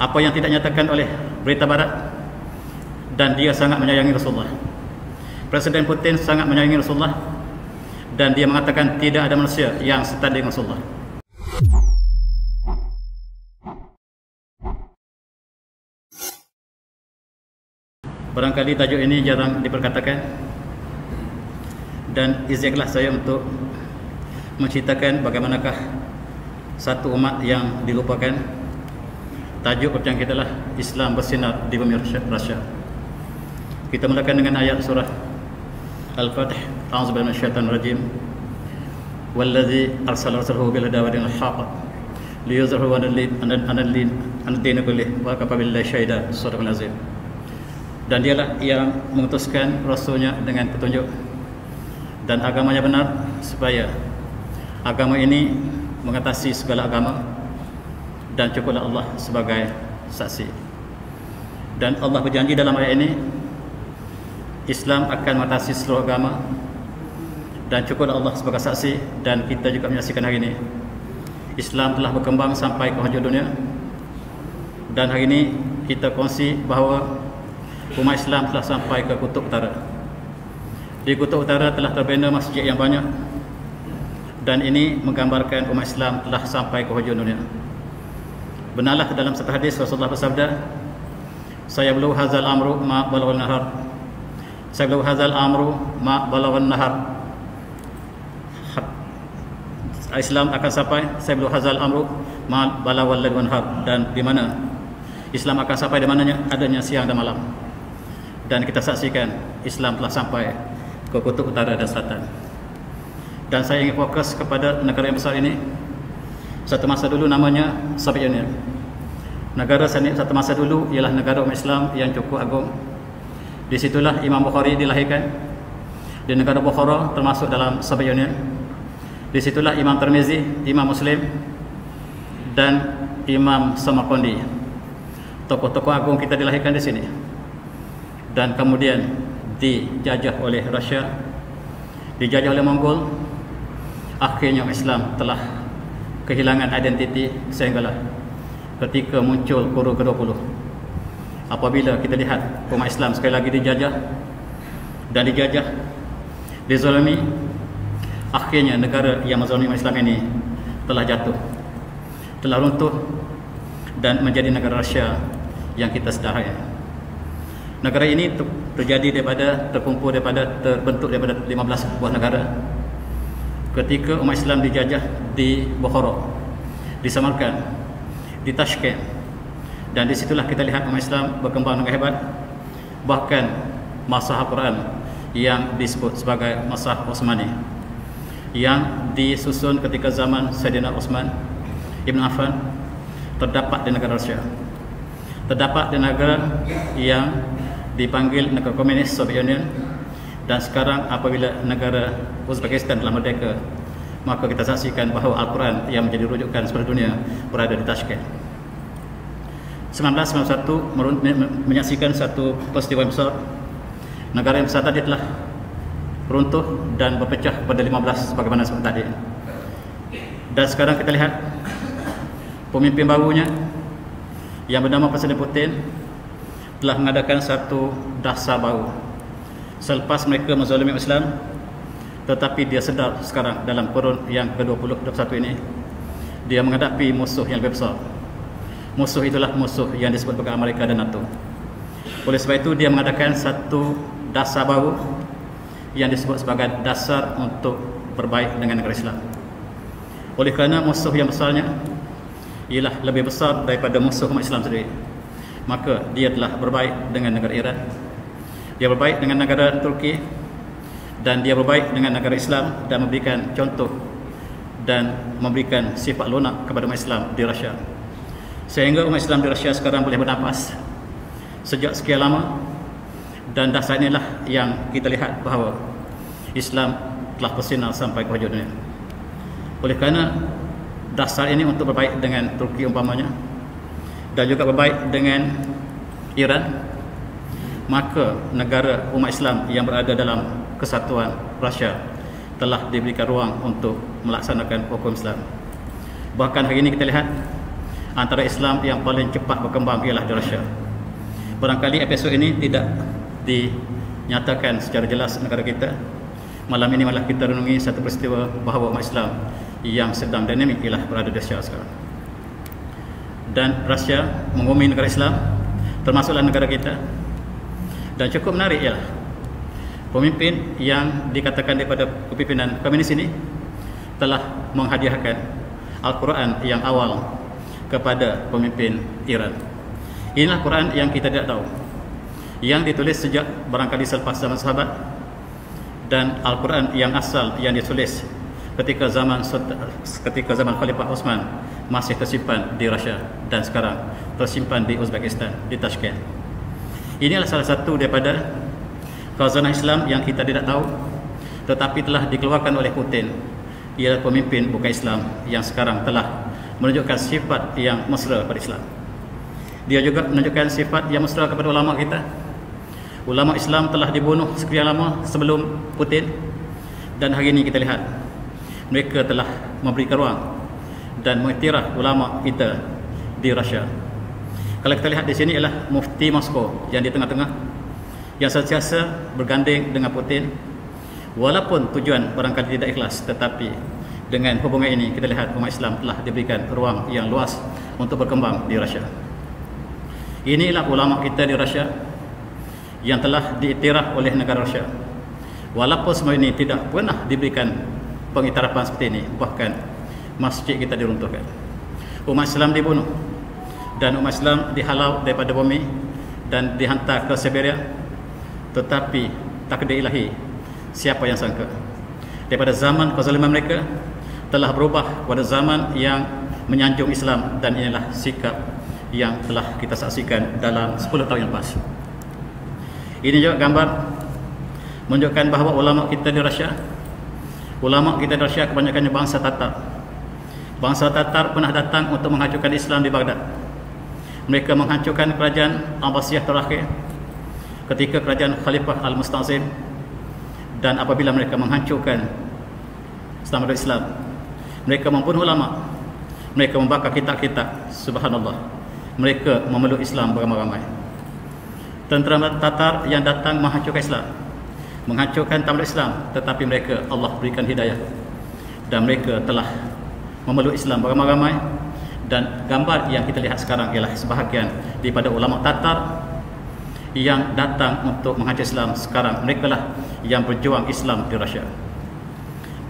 apa yang tidak nyatakan oleh berita barat, dan dia sangat menyayangi Rasulullah. Presiden Putin sangat menyayangi Rasulullah, dan dia mengatakan tidak ada manusia yang setara dengan Rasulullah. Barangkali tajuk ini jarang diperkatakan, dan izinkanlah saya untuk menceritakan bagaimanakah satu umat yang dilupakan. Tajuk perbincangan kita adalah Islam bersinar di bumi Rasya. Kita mulakan dengan ayat surah Al-Fatih. A'udzubillahi minasyaitonir rajim. Wallazi arsala rasulahu bil huda wa dinil haqq liyuzhirahu 'ala ad-din kullih wa kafa billahi syahida. Shadaqal azim. Dan dialah yang mengutuskan rasulnya dengan petunjuk dan agamanya benar, supaya agama ini mengatasi segala agama, dan cukuplah Allah sebagai saksi. Dan Allah berjanji dalam ayat ini, Islam akan mengatasi seluruh agama, dan cukuplah Allah sebagai saksi. Dan kita juga menyaksikan hari ini Islam telah berkembang sampai ke hujung dunia, dan hari ini kita kongsi bahawa umat Islam telah sampai ke Kutub Utara. Di Kutub Utara telah terbina masjid yang banyak, dan ini menggambarkan umat Islam telah sampai ke hujung dunia. Benarlah dalam satu hadis Rasulullah bersabda, "Saya belum hazal amru ma balaghan nahar." Saya belum hazal amru ma balaghan nahar. Islam akan sampai, saya belum hazal amru ma balaghan nahar, dan di mana Islam akan sampai, di mananya adanya siang dan malam. Dan kita saksikan Islam telah sampai ke Kutub Utara dan Selatan. Dan saya ingin fokus kepada negara yang besar ini. Satu masa dulu namanya Soviet Union. Negara satu masa dulu ialah negara umat Islam yang cukup agung. Di situlah Imam Bukhari dilahirkan. Di negara Bukhara termasuk dalam Soviet Union. Di situlah Imam Tirmizi, Imam Muslim, dan Imam Samarqandi. Tokoh-tokoh agung kita dilahirkan di sini. Dan kemudian dijajah oleh Rusia, dijajah oleh Mongol. Akhirnya Islam telah kehilangan identiti, sehinggalah ketika muncul Qurun ke-20, apabila kita lihat umat Islam sekali lagi dijajah dan dijajah, dizalimi, akhirnya negara yang menzalimi umat Islam ini telah jatuh, telah runtuh, dan menjadi negara Rusia yang kita sedari. Negara ini terbentuk daripada 15 buah negara. Ketika umat Islam dijajah di Bukhara, di Samarkand, di Tashkent, dan disitulah kita lihat umat Islam berkembang dengan hebat. Bahkan Mashaf Al-Quran yang disebut sebagai Mashaf Osmani, yang disusun ketika zaman Sayyidina Utsman Ibn Affan, terdapat di negara Rusia, terdapat di negara yang dipanggil negara komunis Soviet Union. Dan sekarang apabila negara Uzbekistan telah merdeka, maka kita saksikan bahawa Al-Quran yang menjadi rujukan seluruh dunia berada di Tashkent. 1991 menyaksikan satu peristiwa yang besar. Negara yang besar tadi telah runtuh dan berpecah pada 15 bagaimana seperti tadi. Dan sekarang kita lihat pemimpin barunya yang bernama Presiden Putin telah mengadakan satu dasar baru selepas mereka menzalimi Islam. Tetapi dia sedar sekarang dalam kurun yang ke-20, 21 ini, dia menghadapi musuh yang lebih besar. Musuh itulah musuh yang disebut sebagai Amerika dan NATO. Oleh sebab itu dia mengadakan satu dasar baru yang disebut sebagai dasar untuk berbaik dengan negara Islam. Oleh kerana musuh yang besarnya ialah lebih besar daripada musuh umat Islam sendiri, maka dia telah berbaik dengan negara Iran, dia berbaik dengan negara Turki, dan dia berbaik dengan negara Islam, dan memberikan contoh dan memberikan sifat lunak kepada umat Islam di Rusia, sehingga umat Islam di Rusia sekarang boleh bernafas sejak sekian lama. Dan dasar inilah yang kita lihat bahawa Islam telah bersinar sampai ke hujung dunia. Oleh kerana dasar ini untuk berbaik dengan Turki umpamanya, dan juga berbaik dengan Iran, maka negara umat Islam yang berada dalam kesatuan Rusia telah diberikan ruang untuk melaksanakan hukum Islam. Bahkan hari ini kita lihat antara Islam yang paling cepat berkembang ialah di Rusia. Barangkali episod ini tidak dinyatakan secara jelas negara kita. Malam ini malah kita renungi satu peristiwa bahawa umat Islam yang sedang dinamik ialah berada di Rusia sekarang. Dan Rusia mengumumi negara Islam, termasuklah negara kita. Dan cukup menarik ialah pemimpin yang dikatakan daripada kepimpinan komunis ini telah menghadiahkan Al-Quran yang awal kepada pemimpin Iran. Inilah Quran yang kita tidak tahu, yang ditulis sejak barangkali selepas zaman sahabat, dan Al-Quran yang asal yang ditulis ketika zaman Khalifah Osman masih tersimpan di Rusia dan sekarang tersimpan di Uzbekistan, di Tashkent. Inilah salah satu daripada khazanah Islam yang kita tidak tahu tetapi telah dikeluarkan oleh Putin. Ialah pemimpin bukan Islam yang sekarang telah menunjukkan sifat yang mesra pada Islam. Dia juga menunjukkan sifat yang mesra kepada ulama kita. Ulama Islam telah dibunuh sekian lama sebelum Putin, dan hari ini kita lihat mereka telah memberikan ruang dan mengiktiraf ulama kita di Rusia. Kalau kita lihat di sini ialah Mufti Moskow yang di tengah-tengah, yang sentiasa berganding dengan Putin, walaupun tujuan barangkali tidak ikhlas, tetapi dengan hubungan ini kita lihat umat Islam telah diberikan ruang yang luas untuk berkembang di Rusia. Inilah ulama kita di Rusia yang telah diiktiraf oleh negara Rusia, walaupun semua ini tidak pernah diberikan pengiktirafan seperti ini. Bahkan masjid kita diruntuhkan, umat Islam dibunuh, dan umat Islam dihalau daripada bumi dan dihantar ke Siberia. Tetapi takdir ilahi, siapa yang sangka daripada zaman kezaliman mereka telah berubah pada zaman yang menyanjung Islam, dan inilah sikap yang telah kita saksikan dalam 10 tahun yang lepas. Ini juga gambar menunjukkan bahawa ulama kita di Rusia, ulama kita di Rusia kebanyakannya bangsa Tatar. Bangsa Tatar pernah datang untuk menghancurkan Islam di Baghdad. Mereka menghancurkan kerajaan Abbasiyah terakhir ketika kerajaan Khalifah Al-Musta'zim, dan apabila mereka menghancurkan standard Islam, mereka membunuh ulama, mereka membakar kitab-kitab. Subhanallah, mereka memeluk Islam beramai-ramai. Tentera Tatar yang datang menghancurkan Islam, menghancurkan tamat Islam, tetapi mereka Allah berikan hidayah dan mereka telah memeluk Islam beramai-ramai. Dan gambar yang kita lihat sekarang ialah sebahagian daripada ulama Tatar yang datang untuk menghancurkan Islam. Sekarang mereka lah yang berjuang Islam di Rusia.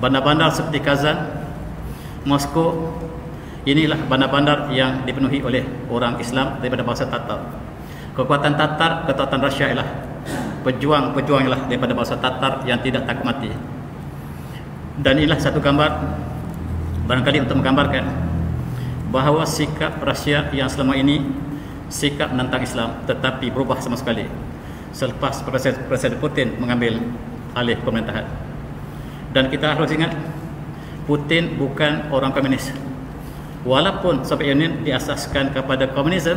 Bandar-bandar seperti Kazan, Moskow, inilah bandar-bandar yang dipenuhi oleh orang Islam daripada bangsa Tatar. Kekuatan Tatar, kekuatan Rusia ialah pejuang-pejuang ialah daripada bangsa Tatar yang tidak takut mati. Dan inilah satu gambar barangkali untuk menggambarkan bahawa sikap Rusia yang selama ini sikap menentang Islam tetapi berubah sama sekali selepas Presiden Putin mengambil alih pemerintahan. Dan kita harus ingat, Putin bukan orang komunis. Walaupun Soviet Union diasaskan kepada komunisme,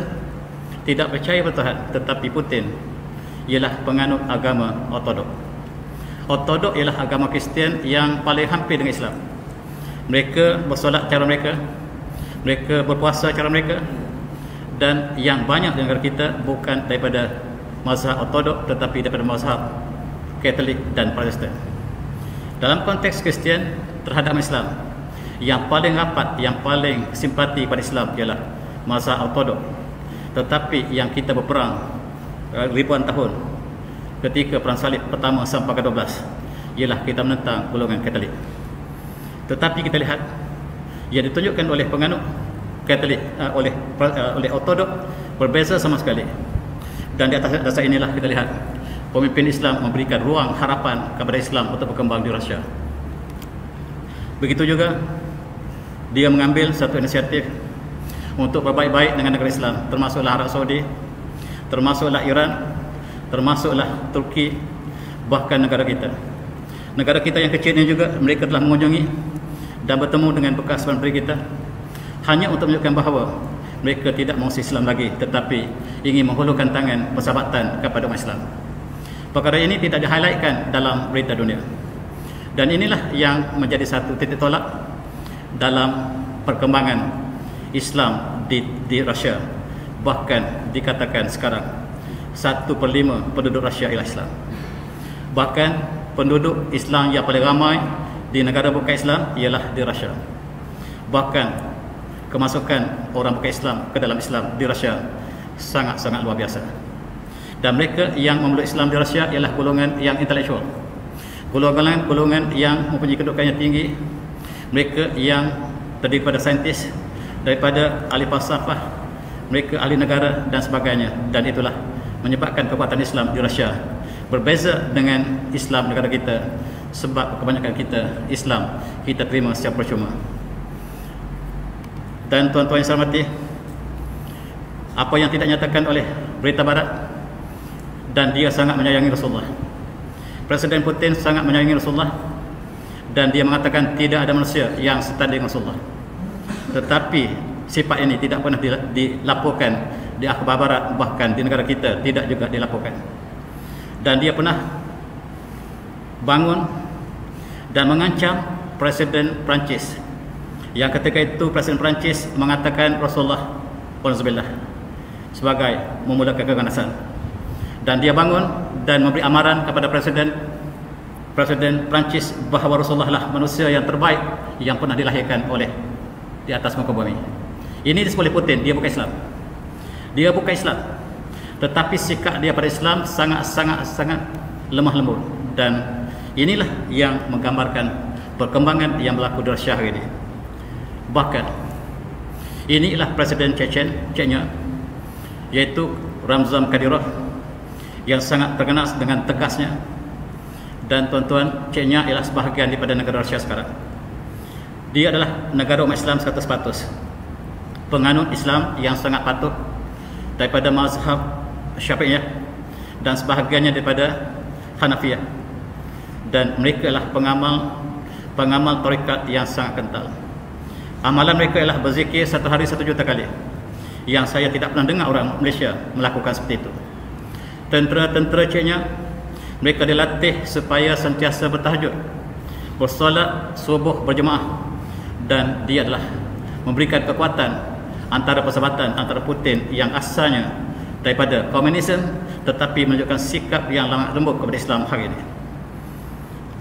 tidak percaya pada Tuhan, tetapi Putin ialah penganut agama Ortodok. Ortodok ialah agama Kristian yang paling hampir dengan Islam. Mereka bersolat cara mereka, mereka berpuasa cara mereka, dan yang banyak di negara kita bukan daripada mazhab Ortodok tetapi daripada mazhab Katolik dan Protestan. Dalam konteks Kristian terhadap Islam, yang paling rapat, yang paling simpati pada Islam ialah mazhab Ortodok. Tetapi yang kita berperang ribuan tahun ketika perang salib pertama sampai ke-12 ialah kita menentang golongan Katolik. Tetapi kita lihat yang ditunjukkan oleh penganut Katolik oleh Ortodok berbeza sama sekali. Dan di atas dasar inilah kita lihat pemimpin Islam memberikan ruang harapan kepada Islam untuk berkembang di Rusia. Begitu juga dia mengambil satu inisiatif untuk berbaik-baik dengan negara Islam, termasuklah Arab Saudi, termasuklah Iran, termasuklah Turki, bahkan negara kita. Negara kita yang kecil ini juga mereka telah mengunjungi dan bertemu dengan bekas menteri kita hanya untuk menunjukkan bahawa mereka tidak mahu Islam lagi, tetapi ingin menghulurkan tangan persahabatan kepada umat Islam. Perkara ini tidak di-highlightkan dalam berita dunia. Dan inilah yang menjadi satu titik tolak dalam perkembangan Islam di Rusia. Bahkan dikatakan sekarang 1/5 penduduk Rusia ialah Islam. Bahkan penduduk Islam yang paling ramai di negara bukan Islam ialah di Rusia. Bahkan kemasukan orang bukan Islam ke dalam Islam di Rusia sangat-sangat luar biasa. Dan mereka yang memeluk Islam di Rusia ialah golongan yang intelektual, golongan yang mempunyai kedudukan yang tinggi, mereka yang terdiri pada saintis, daripada ahli falsafah, mereka ahli negara dan sebagainya. Dan itulah menyebabkan kekuatan Islam di Rusia berbeza dengan Islam negara kita, sebab kebanyakan kita Islam kita terima secara percuma. Dan tuan-tuan yang saya hormati, apa yang tidak nyatakan oleh berita barat, dan dia sangat menyayangi Rasulullah. Presiden Putin sangat menyayangi Rasulullah, dan dia mengatakan tidak ada manusia yang setanding Rasulullah. Tetapi sifat ini tidak pernah dilaporkan di akhbar barat, bahkan di negara kita tidak juga dilaporkan. Dan dia pernah bangun dan mengancam Presiden Perancis, yang ketika itu Presiden Perancis mengatakan Rasulullah walzubillah sebagai memulakan keganasan. Dan dia bangun dan memberi amaran kepada Presiden Perancis bahawa Rasulullah lah manusia yang terbaik yang pernah dilahirkan oleh di atas muka bumi. Ini disebut oleh Putin, dia bukan Islam. Dia bukan Islam. Tetapi sikap dia pada Islam sangat lemah lembut. Dan inilah yang menggambarkan perkembangan yang berlaku di Rusia hari ini. Bahkan inilah Presiden Chechnya, yaitu Ramzan Kadyrov, yang sangat terkenal dengan tegasnya. Dan tuan-tuan, Chechnya ialah sebahagian daripada negara Rusia sekarang. Dia adalah negara umat Islam 100%, penganut Islam yang sangat patuh daripada mazhab Syafi'iyah dan sebahagiannya daripada Hanafiyah. Dan mereka adalah pengamal tarekat yang sangat kental. Amalan mereka ialah berzikir satu hari 1 juta kali, yang saya tidak pernah dengar orang Malaysia melakukan seperti itu. Tentera Chechnya, mereka dilatih supaya sentiasa bertahajud, bersolat subuh berjemaah. Dan dia adalah memberikan kekuatan antara persahabatan antara Putin yang asalnya daripada komunisme, tetapi menunjukkan sikap yang lemah lembut kepada Islam hari ini.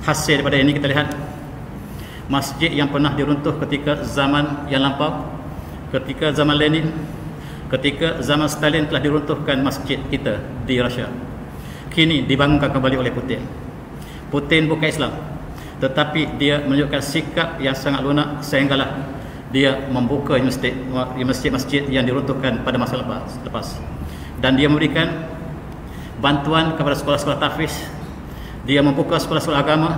Hasil daripada ini kita lihat masjid yang pernah diruntuh ketika zaman yang lampau, ketika zaman Lenin, ketika zaman Stalin telah diruntuhkan masjid kita di Rusia, kini dibangunkan kembali oleh Putin. Putin bukan Islam, tetapi dia menunjukkan sikap yang sangat lunak sehinggalah dia membuka masjid-masjid yang diruntuhkan pada masa lepas. Dan dia memberikan bantuan kepada sekolah-sekolah tahfiz. Dia membuka sekolah-sekolah agama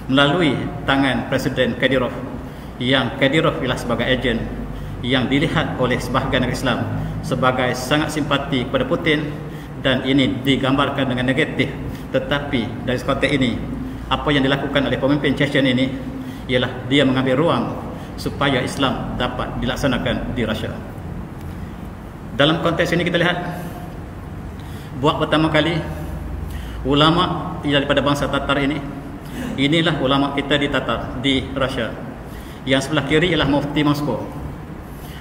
melalui tangan Presiden Kadyrov, yang Kadyrov ialah sebagai ejen yang dilihat oleh sebahagian negara Islam sebagai sangat simpati kepada Putin. Dan ini digambarkan dengan negatif. Tetapi dari konteks ini, apa yang dilakukan oleh pemimpin Chechen ini ialah dia mengambil ruang supaya Islam dapat dilaksanakan di Rusia. Dalam konteks ini kita lihat, buat pertama kali ulama daripada bangsa Tatar ini, inilah ulama kita di Tatar di Rusia. Yang sebelah kiri ialah Mufti Moskow.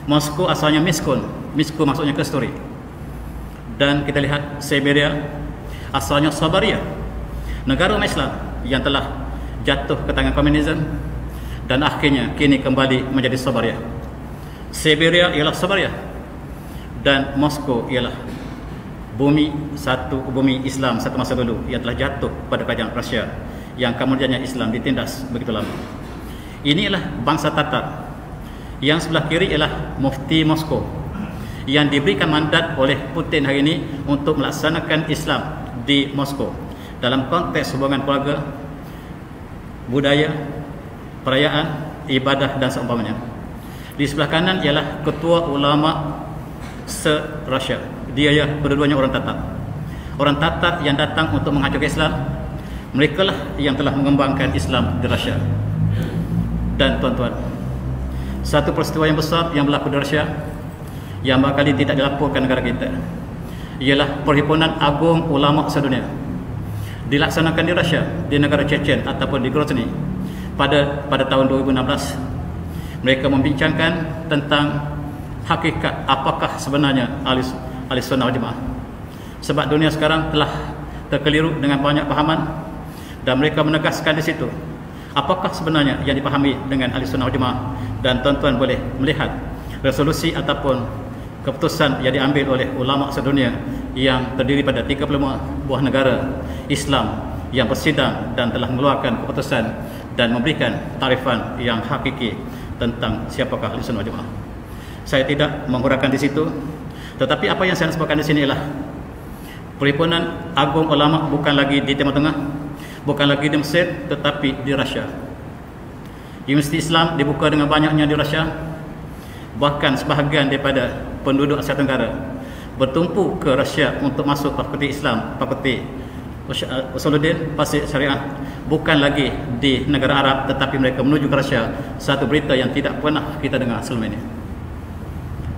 Moskow asalnya Miskun, Miskun maksudnya kasturi. Dan kita lihat Siberia, asalnya Sabaria, negara umat Islam yang telah jatuh ke tangan komunisme dan akhirnya kini kembali menjadi Sabaria. Siberia ialah Sabaria, dan Moskow ialah bumi Islam satu masa dulu yang telah jatuh pada kerajaan Rusia, yang kemudiannya Islam ditindas begitu lama. Inilah bangsa Tatar. Yang sebelah kiri ialah Mufti Moskow, yang diberikan mandat oleh Putin hari ini untuk melaksanakan Islam di Moskow dalam konteks hubungan keluarga, budaya, perayaan, ibadah dan seumpamanya. Di sebelah kanan ialah ketua ulama se-Rusia. Dia ya kedua-duanya orang Tatar. Orang Tatar yang datang untuk menghancurkan Islam. Mereka lah yang telah mengembangkan Islam di Rusia. Dan tuan-tuan, satu peristiwa yang besar yang berlaku di Rusia yang bakal tidak dilaporkan negara kita ialah Perhimpunan Agung Ulama Sedunia, dilaksanakan di Rusia, di negara Chechen ataupun di Grozny pada tahun 2016. Mereka membincangkan tentang hakikat apakah sebenarnya ahli sunnah wal jamaah. Sebab dunia sekarang telah terkeliru dengan banyak pahaman dan mereka menegaskan di situ apakah sebenarnya yang dipahami dengan ahli sunnah wal jamaah. Dan tuan-tuan boleh melihat resolusi ataupun keputusan yang diambil oleh ulama sedunia yang terdiri pada 35 buah negara Islam yang bersidang dan telah mengeluarkan keputusan dan memberikan tarifan yang hakiki tentang siapakah ahli sunnah wal jamaah. Saya tidak menguraikan di situ, tetapi apa yang saya nak sebutkan di sini ialah Perhimpunan Agung Ulama bukan lagi di Timur Tengah, bukan lagi di Mesir, tetapi di Rusia. Universiti Islam dibuka dengan banyaknya di Rusia. Bahkan sebahagian daripada penduduk Asia Tenggara bertumpu ke Rusia untuk masuk fakulti Islam, fakulti Usuluddin, Pasir Syariah, bukan lagi di negara Arab, tetapi mereka menuju ke Rusia. Satu berita yang tidak pernah kita dengar selama ini.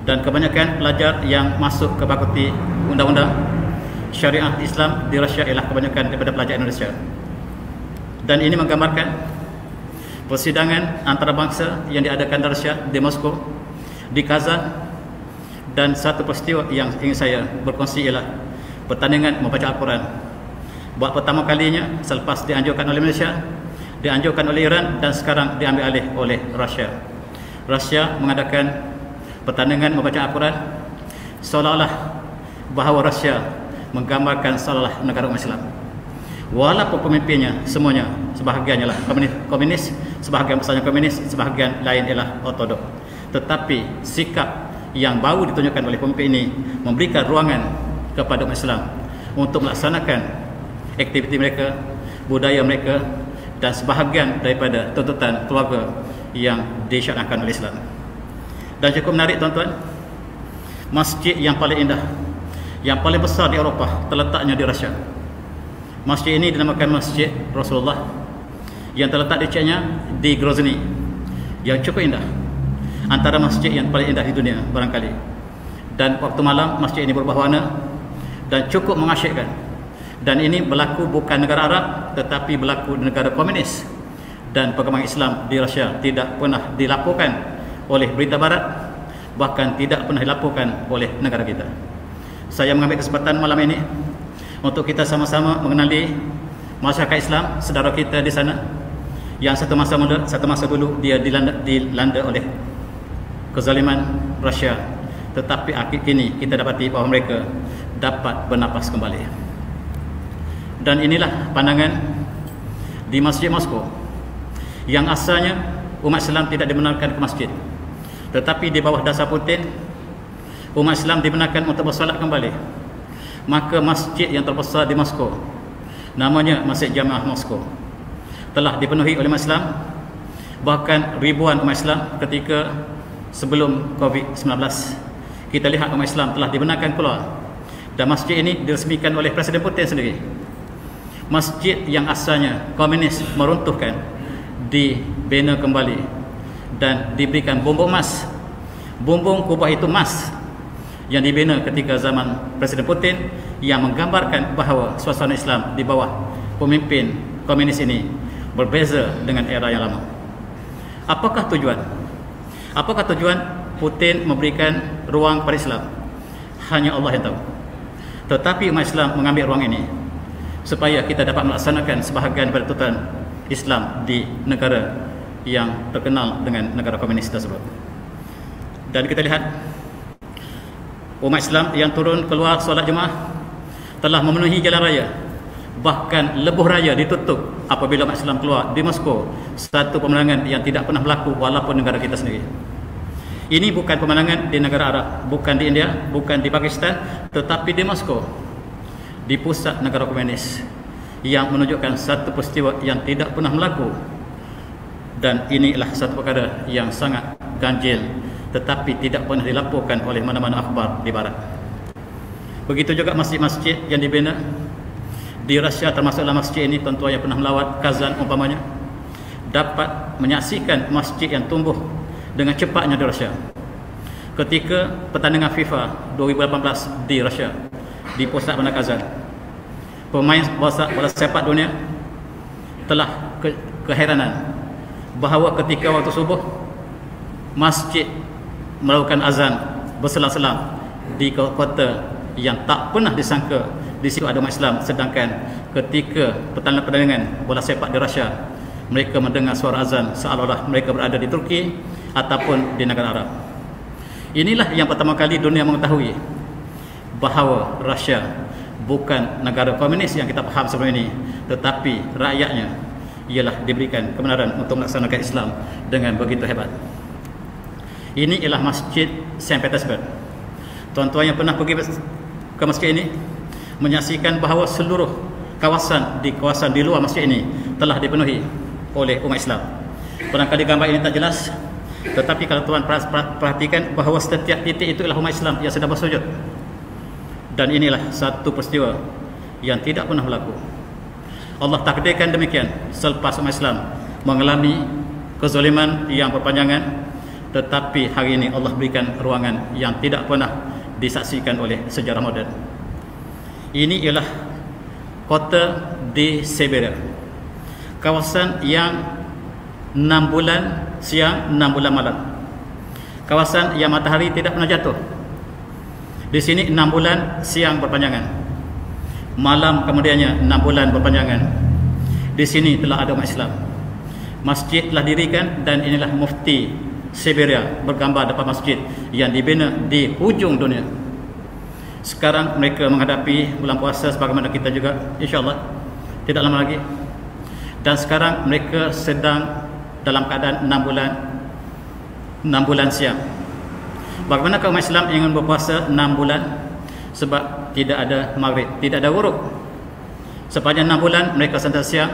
Dan kebanyakan pelajar yang masuk ke fakulti undang-undang Syariah Islam di Rusia ialah kebanyakan daripada pelajar Indonesia. Dan ini menggambarkan persidangan antarabangsa yang diadakan di Rusia, di Moskow, di Kazan. Dan satu peristiwa yang ingin saya berkongsi ialah pertandingan membaca Al-Quran. Buat pertama kalinya selepas dianjurkan oleh Malaysia, dianjurkan oleh Iran, dan sekarang diambil alih oleh Rusia. Rusia mengadakan pertandingan membaca Al-Quran seolah-olah bahawa Rusia menggambarkan seolah negara umat Islam. Walaupun pemimpinnya semuanya, sebahagiannya lah komunis, sebahagian besarnya komunis, sebahagian lain ialah ortodok. Tetapi sikap yang baru ditunjukkan oleh pemimpin ini memberikan ruangan kepada umat Islam untuk melaksanakan aktiviti mereka, budaya mereka, dan sebahagian daripada tuntutan keluarga yang disyariatkan oleh Islam. Dan cukup menarik tuan-tuan, masjid yang paling indah, yang paling besar di Eropah terletaknya di Rusia. Masjid ini dinamakan Masjid Rasulullah, yang terletak di Chechnya, di Grozny, yang cukup indah, antara masjid yang paling indah di dunia barangkali. Dan waktu malam masjid ini berubah warna dan cukup mengasyikkan. Dan ini berlaku bukan negara Arab, tetapi berlaku di negara komunis. Dan perkembangan Islam di Rusia tidak pernah dilaporkan oleh berita barat, bahkan tidak pernah dilaporkan oleh negara kita. Saya mengambil kesempatan malam ini untuk kita sama-sama mengenali masyarakat Islam, saudara kita di sana yang satu masa dulu dia dilanda oleh kezaliman Rusia, tetapi akhir kini kita dapati bahawa mereka dapat bernapas kembali. Dan inilah pandangan di Masjid Moskow, yang asalnya umat Islam tidak dibenarkan ke masjid, tetapi di bawah dasar Putin umat Islam dibenarkan untuk bersolat kembali. Maka masjid yang terbesar di Moskow, namanya Masjid Jamiah Moskow, telah dipenuhi oleh umat Islam. Bahkan ribuan umat Islam ketika sebelum COVID-19, kita lihat umat Islam telah dibenarkan keluar. Dan masjid ini diresmikan oleh Presiden Putin sendiri. Masjid yang asalnya komunis meruntuhkan, dibina kembali dan diberikan bumbung emas. Bumbung kubah itu emas yang dibina ketika zaman Presiden Putin, yang menggambarkan bahawa suasana Islam di bawah pemimpin komunis ini berbeza dengan era yang lama. Apakah tujuan? Apakah tujuan Putin memberikan ruang kepada Islam? Hanya Allah yang tahu. Tetapi umat Islam mengambil ruang ini supaya kita dapat melaksanakan sebahagian daripada tuntutan Islam di negara yang terkenal dengan negara komunis tersebut. Dan kita lihat umat Islam yang turun keluar solat jemaah telah memenuhi jalan raya. Bahkan lebuh raya ditutup apabila umat Islam keluar di Moskow. Satu pemandangan yang tidak pernah berlaku walaupun negara kita sendiri. Ini bukan pemandangan di negara Arab, bukan di India, bukan di Pakistan, tetapi di Moskow, di pusat negara komunis, yang menunjukkan satu peristiwa yang tidak pernah berlaku. Dan inilah satu perkara yang sangat ganjil, tetapi tidak pernah dilaporkan oleh mana-mana akhbar di barat. Begitu juga masjid-masjid yang dibina di Rusia, termasuklah masjid ini. Tuan-tuan yang pernah melawat Kazan umpamanya dapat menyaksikan masjid yang tumbuh dengan cepatnya di Rusia. Ketika pertandingan FIFA 2018 di Rusia, di pusat bandar Kazan, pemain bola sepak dunia telah keheranan bahawa ketika waktu subuh masjid melakukan azan berselang-selang di kota yang tak pernah disangka di situ ada umat Islam, sedangkan ketika pertandingan bola sepak di Russia, mereka mendengar suara azan seolah-olah mereka berada di Turki ataupun di negara Arab. Inilah yang pertama kali dunia mengetahui bahawa Russia bukan negara komunis yang kita faham sebelum ini, tetapi rakyatnya ialah diberikan kebenaran untuk melaksanakan Islam dengan begitu hebat. Ini ialah Masjid St. Petersburg. Tuan-tuan yang pernah pergi ke masjid ini menyaksikan bahawa seluruh kawasan di luar masjid ini telah dipenuhi oleh umat Islam. Barangkali gambar ini tak jelas, tetapi kalau tuan perhatikan bahawa setiap titik itu ialah umat Islam yang sedang bersujud. Dan inilah satu peristiwa yang tidak pernah berlaku. Allah takdirkan demikian selepas umat Islam mengalami kezaliman yang berpanjangan, tetapi hari ini Allah berikan ruangan yang tidak pernah disaksikan oleh sejarah moden. Ini ialah kota di Siberia, kawasan yang 6 bulan siang, 6 bulan malam, kawasan yang matahari tidak pernah jatuh. Di sini 6 bulan siang berpanjangan, malam kemudiannya 6 bulan berpanjangan. Di sini telah ada umat Islam. Masjid telah dirikan dan inilah mufti Siberia bergambar depan masjid yang dibina di hujung dunia. Sekarang mereka menghadapi bulan puasa sebagaimana kita juga, insya-Allah tidak lama lagi. Dan sekarang mereka sedang dalam keadaan 6 bulan siang. Bagaimana umat Islam ingin berpuasa 6 bulan? Sebab tidak ada maghrib, tidak ada ghurub. Sepanjang 6 bulan mereka sentiasa siang.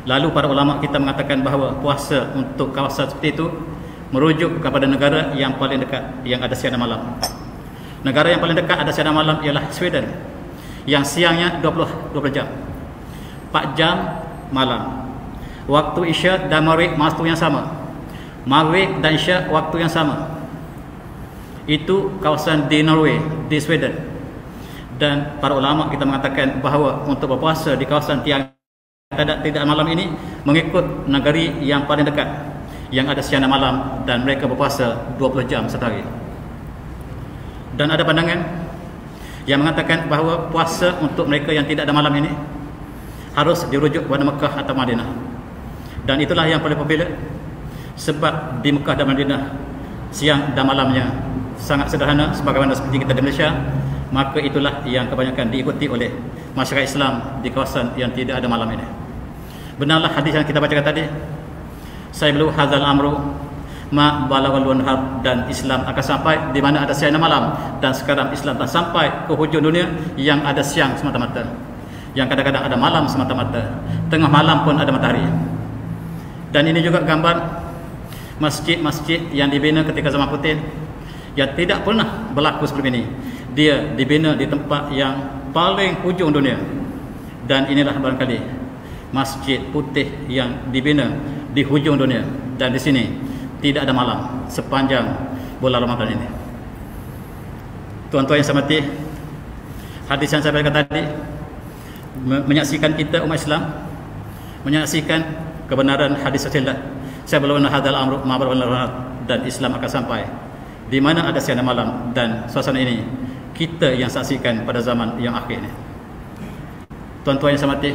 Lalu para ulama kita mengatakan bahawa puasa untuk kawasan seperti itu merujuk kepada negara yang paling dekat yang ada siang dan malam. Negara yang paling dekat ada siang dan malam ialah Sweden, yang siangnya 20 jam, 4 jam malam. Waktu Isya dan Maghrib waktu yang sama, Maghrib dan Isya waktu yang sama. Itu kawasan di Norway, di Sweden. Dan para ulama kita mengatakan bahawa untuk berpuasa di kawasan tiang tidak malam ini mengikut negari yang paling dekat yang ada siang dan malam, dan mereka berpuasa 20 jam sehari. Dan ada pandangan yang mengatakan bahawa puasa untuk mereka yang tidak ada malam ini harus dirujuk kepada Mekah atau Madinah. Dan itulah yang paling popular, sebab di Mekah dan Madinah siang dan malamnya sangat sederhana sebagaimana seperti kita di Malaysia. Maka itulah yang kebanyakan diikuti oleh masyarakat Islam di kawasan yang tidak ada malam ini. Benarlah hadis yang kita bacakan tadi, Saiblu hadzal amru ma balaghal wanhar, dan Islam akan sampai di mana ada siang dan malam. Dan sekarang Islam telah sampai ke hujung dunia yang ada siang semata-mata, yang kadang-kadang ada malam semata-mata, tengah malam pun ada matahari. Dan ini juga gambar masjid-masjid yang dibina ketika zaman Putin yang tidak pernah berlaku sebelum ini. Dia dibina di tempat yang paling hujung dunia. Dan inilah barangkali masjid putih yang dibina di hujung dunia. Dan di sini tidak ada malam sepanjang bulan Ramadan ini. Tuan-tuan yang saya hormati, hadis yang saya bacakan tadi menyaksikan kita umat Islam menyaksikan kebenaran hadis sajalah. Saya belum hadzal amru ma balaghal, dan Islam akan sampai di mana ada siang dan malam. Dan suasana ini kita yang saksikan pada zaman yang akhir ini. Tuan-tuan yang saya hormati,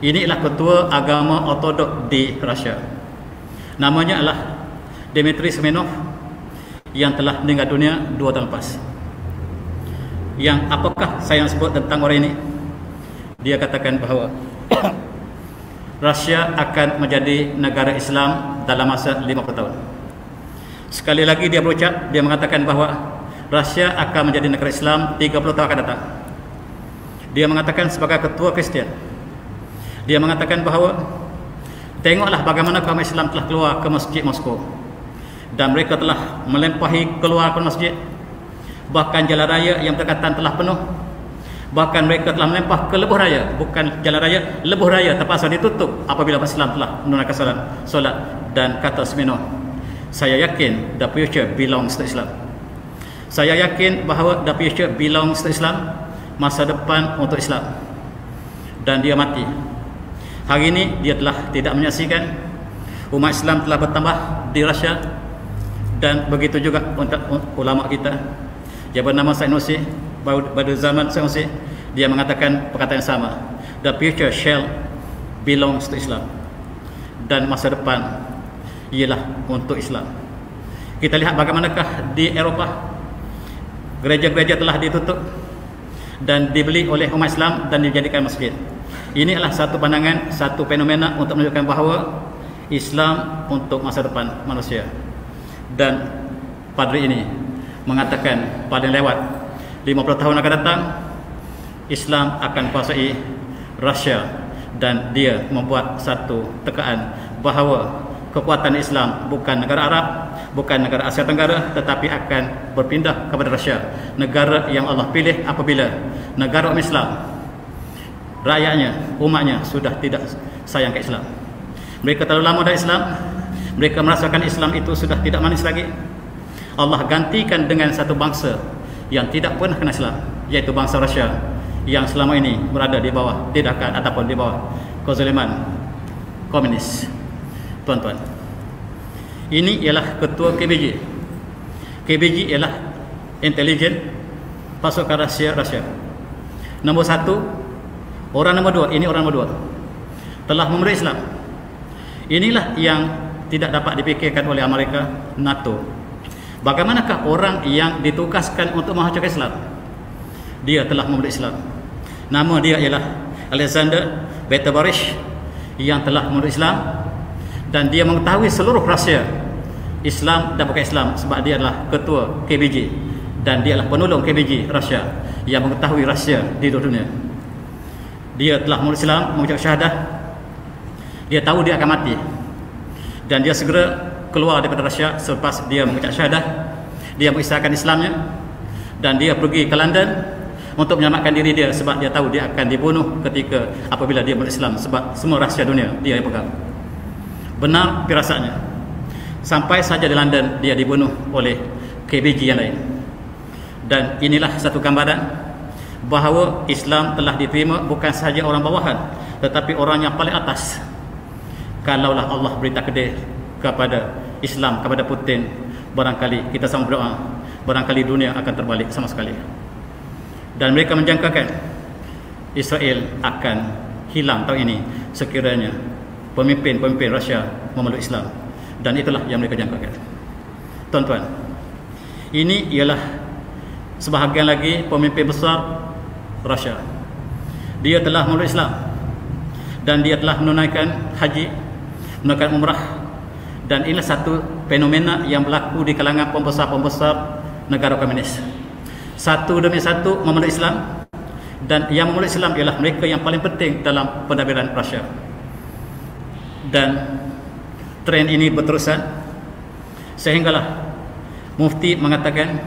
ini adalah ketua agama Ortodok di Russia. Namanya adalah Dmitry Semenov, yang telah meninggal dunia 2 tahun lepas. Yang apakah saya yang sebut tentang orang ini? Dia katakan bahawa Russia akan menjadi negara Islam dalam masa 50 tahun. Sekali lagi dia berucap, dia mengatakan bahawa Russia akan menjadi negara Islam 30 tahun akan datang. Dia mengatakan sebagai ketua Kristian, dia mengatakan bahawa tengoklah bagaimana kaum Islam telah keluar ke masjid Moskow, dan mereka telah melempahi keluar ke masjid. Bahkan jalan raya yang berdekatan telah penuh. Bahkan mereka telah melempah ke lebuh raya, bukan jalan raya, lebuh raya terpaksa ditutup apabila Islam telah menunaikan solat. Dan kata Semenov, saya yakin the future belongs to Islam. Saya yakin bahawa the future belongs to Islam, masa depan untuk Islam. Dan dia mati. Hari ini dia telah tidak menyaksikan umat Islam telah bertambah di Russia, Dan begitu juga untuk ulama kita yang bernama Said Nursi. Pada zaman Said Nursi, dia mengatakan perkataan yang sama, the future shall belongs to Islam, dan masa depan ialah untuk Islam. Kita lihat bagaimanakah di Eropah gereja-gereja telah ditutup dan dibeli oleh umat Islam dan dijadikan masjid. Ini adalah satu pandangan, satu fenomena untuk menunjukkan bahawa Islam untuk masa depan manusia. Dan padri ini mengatakan pada yang lewat 50 tahun akan datang, Islam akan kuasai Rusia, dan dia membuat satu tekaan bahawa kekuatan Islam bukan negara Arab, bukan negara Asia Tenggara, tetapi akan berpindah kepada Rusia, negara yang Allah pilih apabila negara Islam, rakyatnya, umatnya sudah tidak sayang ke Islam. Mereka terlalu lama dari Islam, mereka merasakan Islam itu sudah tidak manis lagi. Allah gantikan dengan satu bangsa yang tidak pernah kenal Islam, yaitu bangsa Rusia, yang selama ini berada di bawah didakan ataupun di bawah kezaliman komunis. Tuan-tuan, ini ialah ketua KBG. KBG ialah intelijen pasukan Rusia. Nombor satu, orang nombor dua, ini orang nombor dua, telah memeluk Islam. Inilah yang tidak dapat dipikirkan oleh Amerika, NATO. Bagaimanakah orang yang ditugaskan untuk menghancurkan Islam? Dia telah memeluk Islam. Nama dia ialah Alexander Betabarish, yang telah memeluk Islam, dan dia mengetahui seluruh rahsia Islam dan bukan Islam, sebab dia adalah ketua KBG dan dia adalah penolong KBG Rusia yang mengetahui rahsia di dunia. Dia telah memeluk Islam, mengucap syahadah. Dia tahu dia akan mati, dan dia segera keluar daripada Rusia selepas dia mengucap syahadah. Dia mengisahkan Islamnya, dan dia pergi ke London untuk menyelamatkan diri dia, sebab dia tahu dia akan dibunuh ketika apabila dia memeluk Islam, sebab semua rahsia dunia dia yang pegang. Benar firasatnya. Sampai saja di London dia dibunuh oleh KBG yang lain. Dan inilah satu gambaran bahawa Islam telah diterima bukan sahaja orang bawahan, tetapi orang yang paling atas. Kalaulah Allah beri takdir kepada Islam, kepada Putin, barangkali kita sama berdoa, barangkali dunia akan terbalik sama sekali. Dan mereka menjangkakan Israel akan hilang tahun ini sekiranya pemimpin-pemimpin Rusia memeluk Islam, dan itulah yang mereka jangkakan. Tuan-tuan, ini ialah sebahagian lagi pemimpin besar Rusia. Dia telah memeluk Islam, dan dia telah menunaikan haji, menunaikan umrah, dan inilah satu fenomena yang berlaku di kalangan pembesar-pembesar negara komunis. Satu demi satu memeluk Islam, dan yang memeluk Islam ialah mereka yang paling penting dalam pentadbiran Rusia. Dan tren ini berterusan sehinggalah Mufti mengatakan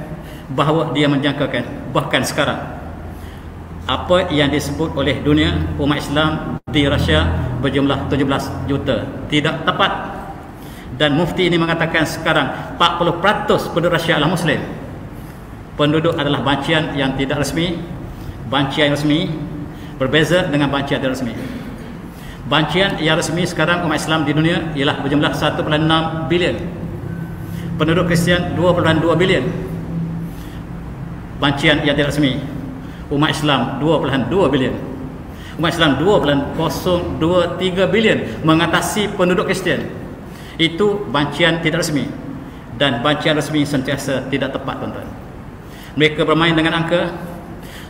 bahawa dia menjangkakan bahkan sekarang apa yang disebut oleh dunia umat Islam di Rusia berjumlah 17 juta tidak tepat. Dan Mufti ini mengatakan sekarang 40% penduduk Rusia adalah Muslim. Penduduk adalah bancian yang tidak resmi. Bancian yang resmi berbeza dengan bancian tidak resmi. Bancian yang resmi sekarang umat Islam di dunia ialah berjumlah 1.6 bilion. Penduduk Kristian 2.2 bilion. Bancian yang tidak resmi umat Islam 2.2 bilion. Umat Islam 2.023 bilion mengatasi penduduk Kristian. Itu bancian tidak resmi. Dan bancian resmi sentiasa tidak tepat, tuan-tuan. Mereka bermain dengan angka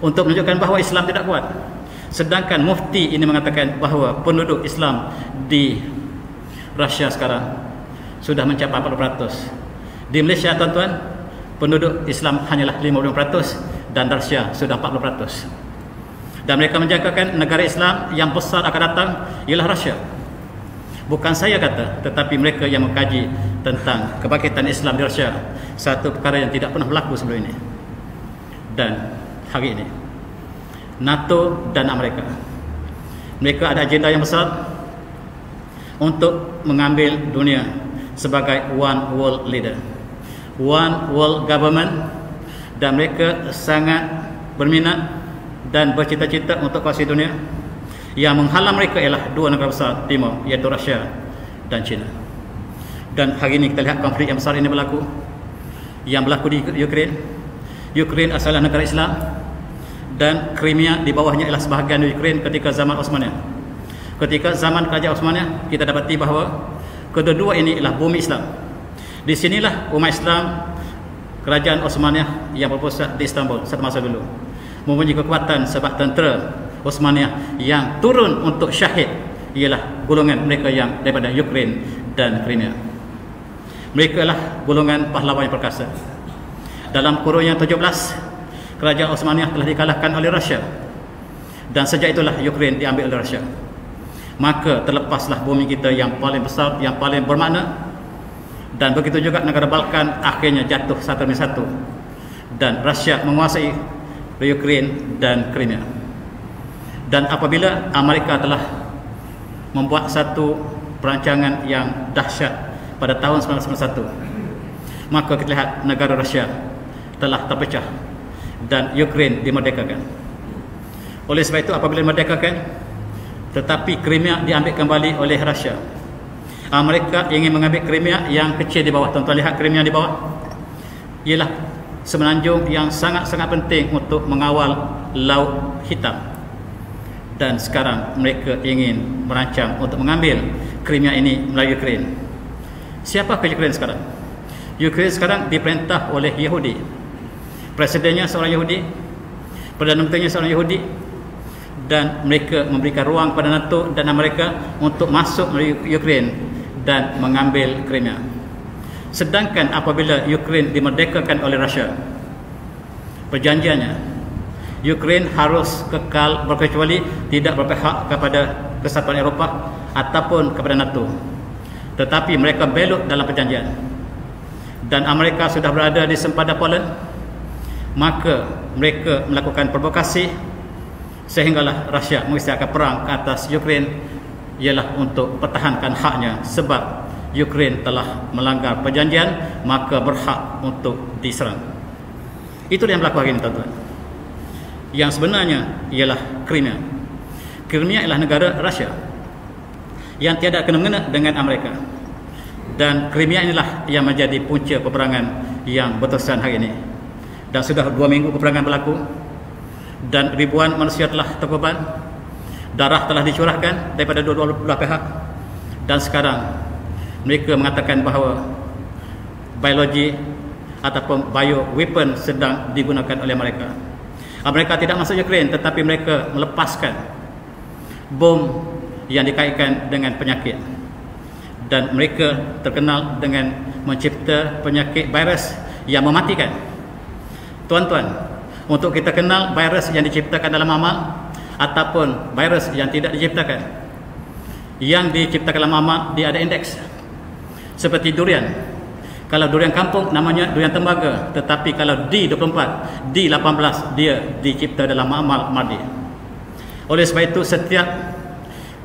untuk menunjukkan bahawa Islam tidak kuat. Sedangkan Mufti ini mengatakan bahawa penduduk Islam di Rusia sekarang sudah mencapai 40%. Di Malaysia, tuan-tuan, penduduk Islam hanyalah 50%, dan Rusia sudah 40%. Dan mereka menjangkakan negara Islam yang besar akan datang ialah Rusia. Bukan saya kata, tetapi mereka yang mengkaji tentang kebangkitan Islam di Rusia, satu perkara yang tidak pernah berlaku sebelum ini. Dan hari ini NATO dan Amerika, mereka ada agenda yang besar untuk mengambil dunia sebagai one world leader, one world government. Dan mereka sangat berminat dan bercita-cita untuk kuasai dunia. Yang menghalang mereka ialah dua negara besar timur, iaitu Rusia dan China. Dan hari ini kita lihat konflik yang besar ini berlaku. yang berlaku di Ukraine. Ukraine adalah negara Islam dan Crimea di bawahnya ialah sebahagian Ukraine ketika zaman Osmania. Ketika zaman Kerajaan Osmania, kita dapati bahawa kedua-dua ini ialah bumi Islam. Di sinilah umat Islam Kerajaan Osmania yang berpusat di Istanbul satu masa dulu mempunyai kekuatan sebab tentera Osmania yang turun untuk syahid ialah golongan mereka yang daripada Ukraine dan Crimea. Mereka lah golongan pahlawan yang perkasa. Dalam kurun yang 17, Kerajaan Osmania telah dikalahkan oleh Rusia dan sejak itulah Ukraine diambil oleh Rusia. Maka terlepaslah bumi kita yang paling besar, yang paling bermakna, dan begitu juga negara Balkan akhirnya jatuh satu demi satu dan Rusia menguasai Ukraine dan Crimea. Dan apabila Amerika telah membuat satu perancangan yang dahsyat pada tahun 1991, maka kita lihat negara Rusia telah terpecah dan Ukraine dimerdekakan. Oleh sebab itu apabila dimerdekakan, tetapi Crimea diambil kembali oleh Rusia. Amerika ingin mengambil Crimea yang kecil di bawah. Tuan-tuan lihat Crimea di bawah, ialah semenanjung yang sangat-sangat penting untuk mengawal Laut Hitam. Dan sekarang mereka ingin merancang untuk mengambil Crimea ini melalui Ukraine. Siapakah Ukraine sekarang? Ukraine sekarang diperintah oleh Yahudi. Presidennya seorang Yahudi, Perdana Menterinya seorang Yahudi, dan mereka memberikan ruang kepada NATO dan Amerika untuk masuk melalui Ukraine dan mengambil Crimea. Sedangkan apabila Ukraine dimerdekakan oleh Rusia, perjanjiannya Ukraine harus kekal berkecuali tidak berpihak kepada Kesatuan Eropah ataupun kepada NATO. Tetapi mereka belok dalam perjanjian dan Amerika sudah berada di sempadan Poland, maka mereka melakukan provokasi sehinggalah Rusia mengisytiharkan perang ke atas Ukraine, ialah untuk pertahankan haknya sebab Ukraine telah melanggar perjanjian, maka berhak untuk diserang. Itu yang berlaku hari ini, tuan-tuan. Yang sebenarnya ialah Crimea. Crimea ialah negara Rusia yang tiada kena-mengena dengan Amerika, dan Crimea inilah yang menjadi punca peperangan yang berterusan hari ini. Dan sudah 2 minggu peperangan berlaku dan ribuan manusia telah terkorban, darah telah dicurahkan daripada dua-dua belah pihak, dan sekarang mereka mengatakan bahawa biologi ataupun bio weapon sedang digunakan oleh mereka. Mereka tidak masuk Ukraine, tetapi mereka melepaskan bom yang dikaitkan dengan penyakit, dan mereka terkenal dengan mencipta penyakit virus yang mematikan. Tuan-tuan, untuk kita kenal virus yang diciptakan dalam amal ataupun virus yang tidak diciptakan. Yang diciptakan dalam amal, dia ada indeks. Seperti durian. Kalau durian kampung namanya durian tembaga, tetapi kalau D24, D18 dia dicipta dalam amal mardi. Oleh sebab itu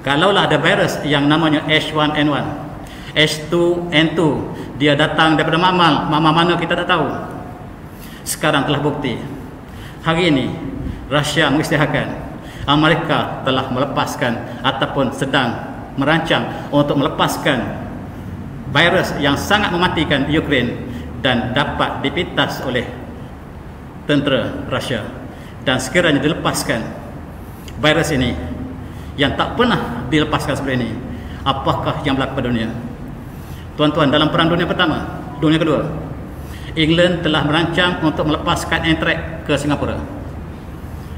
kalaulah ada virus yang namanya H1N1, H2N2, dia datang daripada amal mana kita tak tahu. Sekarang telah bukti. Hari ini Rusia mengisytiharkan Amerika telah melepaskan ataupun sedang merancang untuk melepaskan virus yang sangat mematikan Ukraine dan dapat dipintas oleh tentera Rusia. Dan sekiranya dilepaskan virus ini yang tak pernah dilepaskan seperti ini, apakah yang berlaku pada dunia? Tuan-tuan, dalam Perang Dunia Pertama, Dunia Kedua, England telah merancang untuk melepaskan anthrax ke Singapura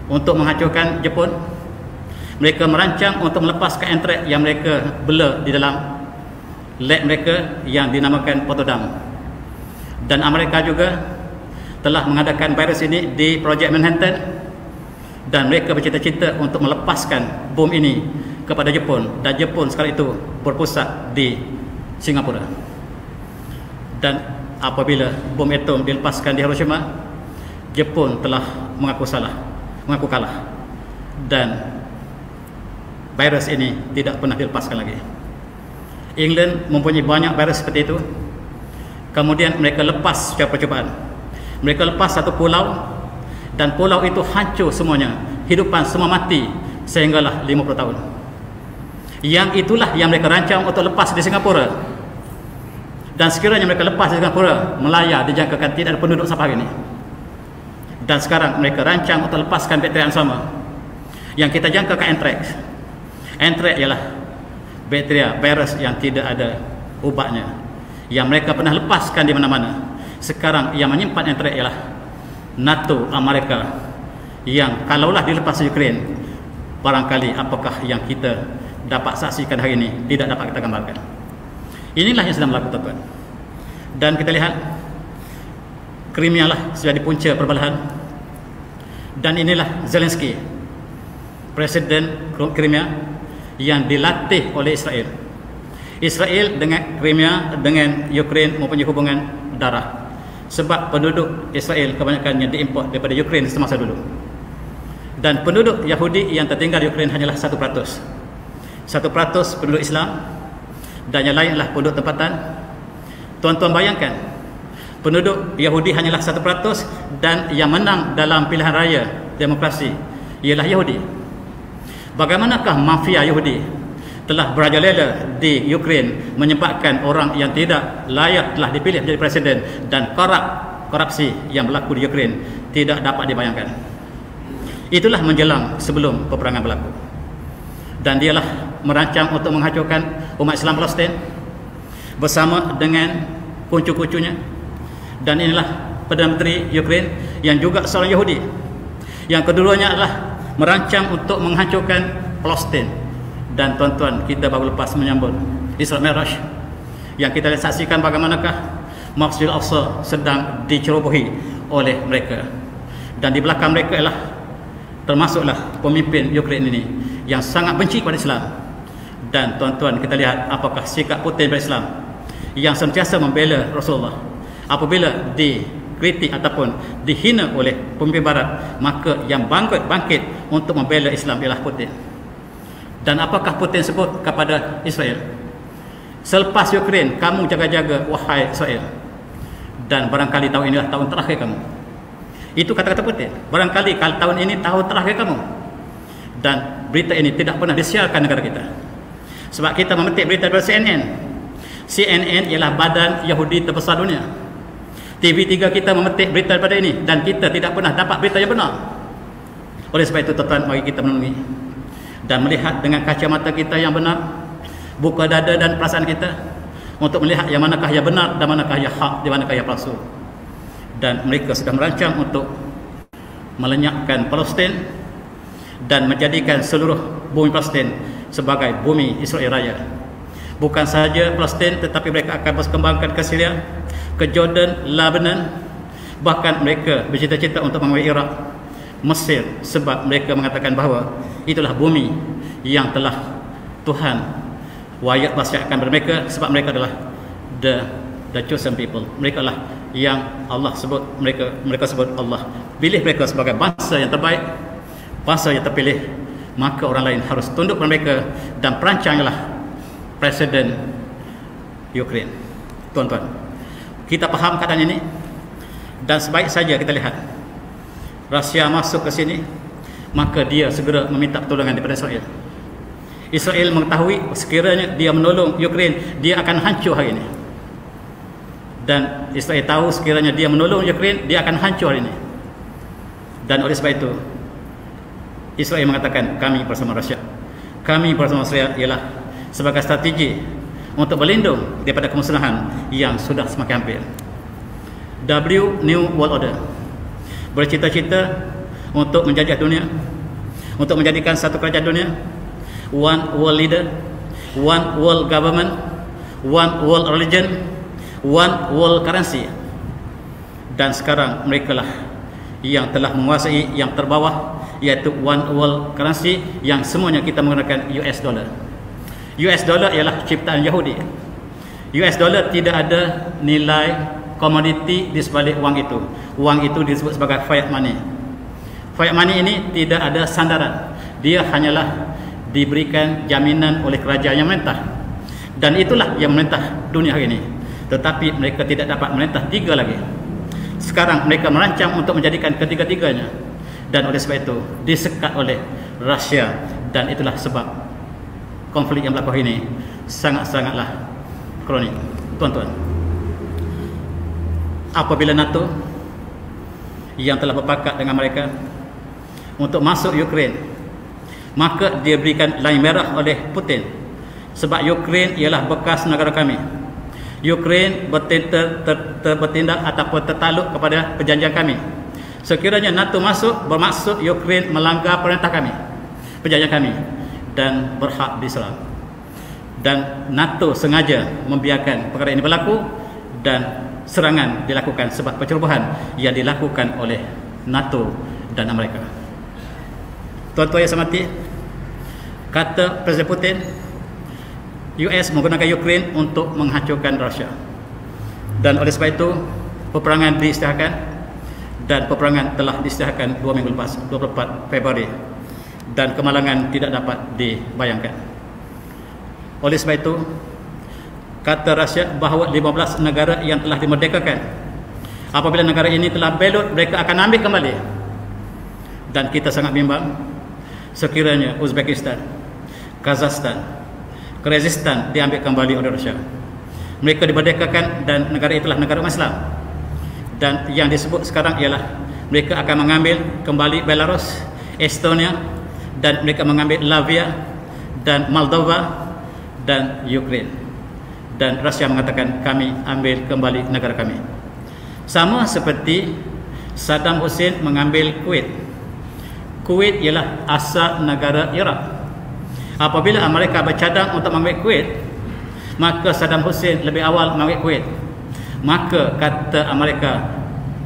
untuk menghancurkan Jepun. Mereka merancang untuk melepaskan anthrax yang mereka bela di dalam lab mereka yang dinamakan Potterdam. Dan Amerika juga telah mengadakan virus ini di Projek Manhattan, dan mereka bercita-cita untuk melepaskan bom ini kepada Jepun, dan Jepun sekali itu berpusat di Singapura. Dan apabila bom atom dilepaskan di Hiroshima, Jepun telah mengaku kalah, dan virus ini tidak pernah dilepaskan lagi. England mempunyai banyak virus seperti itu. Kemudian mereka lepas secara percobaan. Mereka lepas satu pulau, dan pulau itu hancur semuanya, hidupan semua mati sehinggalah 50 tahun. Yang itulah yang mereka rancang untuk lepas di Singapura. Dan sekiranya mereka lepas dengan pura Melaya dijangkakan tidak ada penduduk sampai hari ini. Dan sekarang mereka rancang untuk lepaskan bakteri yang sama yang kita jangkakan anthrax. Anthrax ialah bakteria virus yang tidak ada ubatnya, yang mereka pernah lepaskan di mana-mana. Sekarang yang menyimpan anthrax ialah NATO Amerika, yang kalaulah dilepas Ukraine, barangkali apakah yang kita dapat saksikan hari ini tidak dapat kita gambarkan. Inilah yang sedang berlaku, tuan-tuan. Dan kita lihat Crimea lah sudah di punca perbalahan. Dan inilah Zelensky, Presiden Crimea, yang dilatih oleh Israel. Israel dengan Crimea, dengan Ukraine mempunyai hubungan darah, sebab penduduk Israel kebanyakannya diimport daripada Ukraine semasa dulu. Dan penduduk Yahudi yang tertinggal di Ukraine hanyalah 1%. 1% penduduk Islam, dan yang lain adalah penduduk tempatan. Tuan-tuan bayangkan, penduduk Yahudi hanyalah 1%, dan yang menang dalam pilihan raya demokrasi ialah Yahudi. Bagaimanakah mafia Yahudi telah merajalela di Ukraine, menyebabkan orang yang tidak layak telah dipilih menjadi presiden, dan korupsi yang berlaku di Ukraine tidak dapat dibayangkan. Itulah menjelang sebelum peperangan berlaku. Dan dialah merancang untuk menghancurkan umat Islam Palestin bersama dengan kuncu-kuncunya. Dan inilah Perdana Menteri Ukraine yang juga seorang Yahudi. Yang keduanya adalah merancang untuk menghancurkan Palestin. Dan tuan-tuan, kita baru lepas menyambut Isra Mi'raj, yang kita saksikan bagaimanakah Masjidil Aqsa sedang dicerobohi oleh mereka. Dan di belakang mereka ialah termasuklah pemimpin Ukraine ini yang sangat benci kepada Islam. Dan tuan-tuan, kita lihat apakah sikap Putin pada Islam, yang sentiasa membela Rasulullah. Apabila dikritik ataupun dihina oleh pemimpin barat, maka yang bangkit untuk membela Islam ialah Putin. Dan apakah Putin sebut kepada Israel? Selepas Ukraine, kamu jaga-jaga wahai Israel, dan barangkali tahun inilah tahun terakhir kamu. Itu kata-kata Putin. Barangkali kalau tahun ini tahun terakhir kamu. Dan berita ini tidak pernah disiarkan negara kita, sebab kita memetik berita dari CNN. CNN ialah badan Yahudi terbesar dunia. TV3 kita memetik berita daripada ini, dan kita tidak pernah dapat berita yang benar. Oleh sebab itu, tuan-tuan, mari kita menunggu dan melihat dengan kacamata kita yang benar, buka dada dan perasaan kita untuk melihat yang manakah yang benar dan manakah yang hak, di manakah yang palsu. Dan mereka sudah merancang untuk melenyapkan Palestin dan menjadikan seluruh bumi Palestin sebagai bumi Israel Raya. Bukan sahaja Palestin, tetapi mereka akan berkembangkan ke Syria, ke Jordan, Lebanon. Bahkan mereka bercita-cita untuk mengambil Iraq, Mesir, sebab mereka mengatakan bahawa itulah bumi yang telah Tuhan wayak wasiatkan kepada mereka, sebab mereka adalah the chosen people. Mereka lah yang Allah sebut, mereka sebut Allah pilih mereka sebagai bangsa yang terbaik, bangsa yang terpilih. Maka orang lain harus tunduk kepada mereka, dan perancanglah Presiden Ukraine. Tuan-tuan, kita faham keadaan ini, dan sebaik saja kita lihat Rusia masuk ke sini, maka dia segera meminta pertolongan daripada Israel. Israel mengetahui sekiranya dia menolong Ukraine, dia akan hancur hari ini. Dan Israel tahu sekiranya dia menolong Ukraine, dia akan hancur hari ini. Dan oleh sebab itu, Israel mengatakan, kami bersama Rusia, kami bersama Israel ialah sebagai strategi untuk berlindung daripada kemusnahan yang sudah semakin hampir. New World Order bercita-cita untuk menjajah dunia, untuk menjadikan satu kerajaan dunia, one world leader, one world government, one world religion, one world currency. Dan sekarang mereka lah yang telah menguasai yang terbawah, iaitu one world currency, yang semuanya kita menggunakan US dollar. US dollar ialah ciptaan Yahudi. US dollar tidak ada nilai komoditi di sebalik wang itu. Wang itu disebut sebagai fiat money. Fiat money ini tidak ada sandaran. Dia hanyalah diberikan jaminan oleh kerajaan yang memerintah. Dan itulah yang memerintah dunia hari ini. Tetapi mereka tidak dapat memerintah tiga lagi. Sekarang mereka merancang untuk menjadikan ketiga-tiganya. Dan oleh sebab itu disekat oleh Rusia. Dan itulah sebab konflik yang berlaku ini sangat-sangatlah kronik. Tuan-tuan, apabila NATO yang telah berpakat dengan mereka untuk masuk Ukraine, maka dia berikan lain merah oleh Putin, sebab Ukraine ialah bekas negara kami. Ukraine bertindak ataupun tertaluk kepada perjanjian kami. Sekiranya NATO masuk, bermaksud Ukraine melanggar perintah kami, perjanjian kami, dan berhak diserang. Dan NATO sengaja membiarkan perkara ini berlaku dan serangan dilakukan sebab pencerobohan yang dilakukan oleh NATO dan Amerika. Tuan-tuan yang saya hormati, kata Presiden Putin, US menggunakan Ukraine untuk menghancurkan Rusia. Dan oleh sebab itu, peperangan diisytiharkan, dan peperangan telah diisytiharkan 2 minggu lepas, 24 Februari, dan kemalangan tidak dapat dibayangkan. Oleh sebab itu, kata Rusia bahawa 15 negara yang telah dimerdekakan, apabila negara ini telah belut, mereka akan ambil kembali. Dan kita sangat bimbang sekiranya Uzbekistan, Kazakhstan, Kyrgyzstan diambil kembali oleh Rusia. Mereka dimerdekakan dan negara itulah negara Islam. Dan yang disebut sekarang ialah mereka akan mengambil kembali Belarus, Estonia, dan mereka mengambil Latvia dan Moldova dan Ukraine. Dan Rusia mengatakan kami ambil kembali negara kami. Sama seperti Saddam Hussein mengambil Kuwait. Kuwait ialah asal negara Iraq. Apabila Amerika bercadang untuk mengambil Kuwait, maka Saddam Hussein lebih awal mengambil Kuwait. Maka kata Amerika,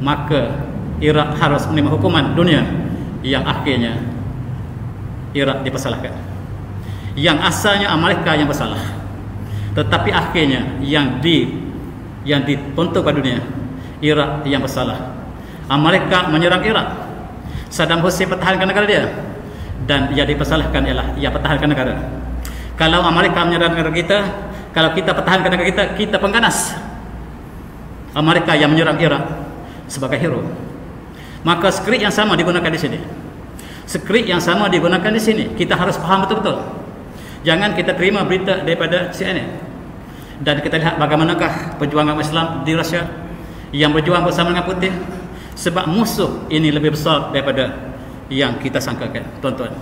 maka Iraq harus menerima hukuman dunia, yang akhirnya Iraq dipersalahkan. Yang asalnya Amerika yang bersalah, tetapi akhirnya yang dipontok pada dunia, Iraq yang bersalah. Amerika menyerang Iraq, Saddam Hussein pertahankan negara dia, dan yang dipersalahkan ialah ia pertahankan negara. Kalau Amerika menyerang negara kita, kalau kita pertahankan negara kita, kita pengganas. Amerika yang menyerang Iraq sebagai hero. Maka skrip yang sama digunakan di sini. Skrip yang sama digunakan di sini. Kita harus faham betul-betul. Jangan kita terima berita daripada CNN dan kita lihat bagaimanakah perjuangan Islam di Rusia yang berjuang bersama dengan Putin, sebab musuh ini lebih besar daripada yang kita sangkakan. Tuan-tuan,